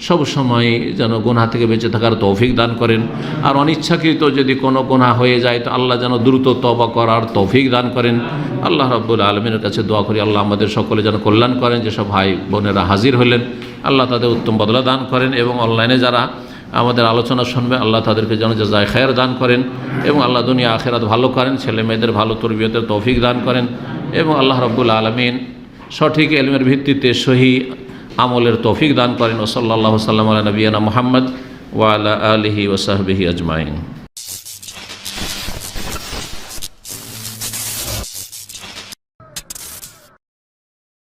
সব সময় যেন গুনাহ থেকে বেঁচে থাকার তৌফিক দান করেন। আর অনিচ্ছাকৃত যদি কোনো গুনাহ হয়ে যায় তো আল্লাহ যেন দ্রুত তওবা করার তৌফিক দান করেন। আল্লাহ রাব্বুল আলামিনের কাছে দোয়া করি আল্লাহ আমাদের সকলে যেন কল্যাণ করেন। যেসব ভাই বোনেরা হাজির হলেন আল্লাহ তাদের উত্তম বদলা দান করেন, এবং অনলাইনে যারা আমাদের আলোচনা শুনবে আল্লাহ তাদেরকে যেন জাযায়ে খায়ের দান করেন, এবং আল্লাহ দুনিয়া আখিরাত ভালো করেন, ছেলে মেয়েদের ভালো তরবিয়তের তৌফিক দান করেন, এবং আল্লাহ রাব্বুল আলামিন সঠিক ইলমের ভিত্তিতে সহি আমলের তৌফিক দান করেন। ওয়া সাল্লাল্লাহু সাল্লাম আলা নবিয়িনা মুহাম্মদ ওয়া আলা আলিহি ওয়া সাহবিহি আজমাইন।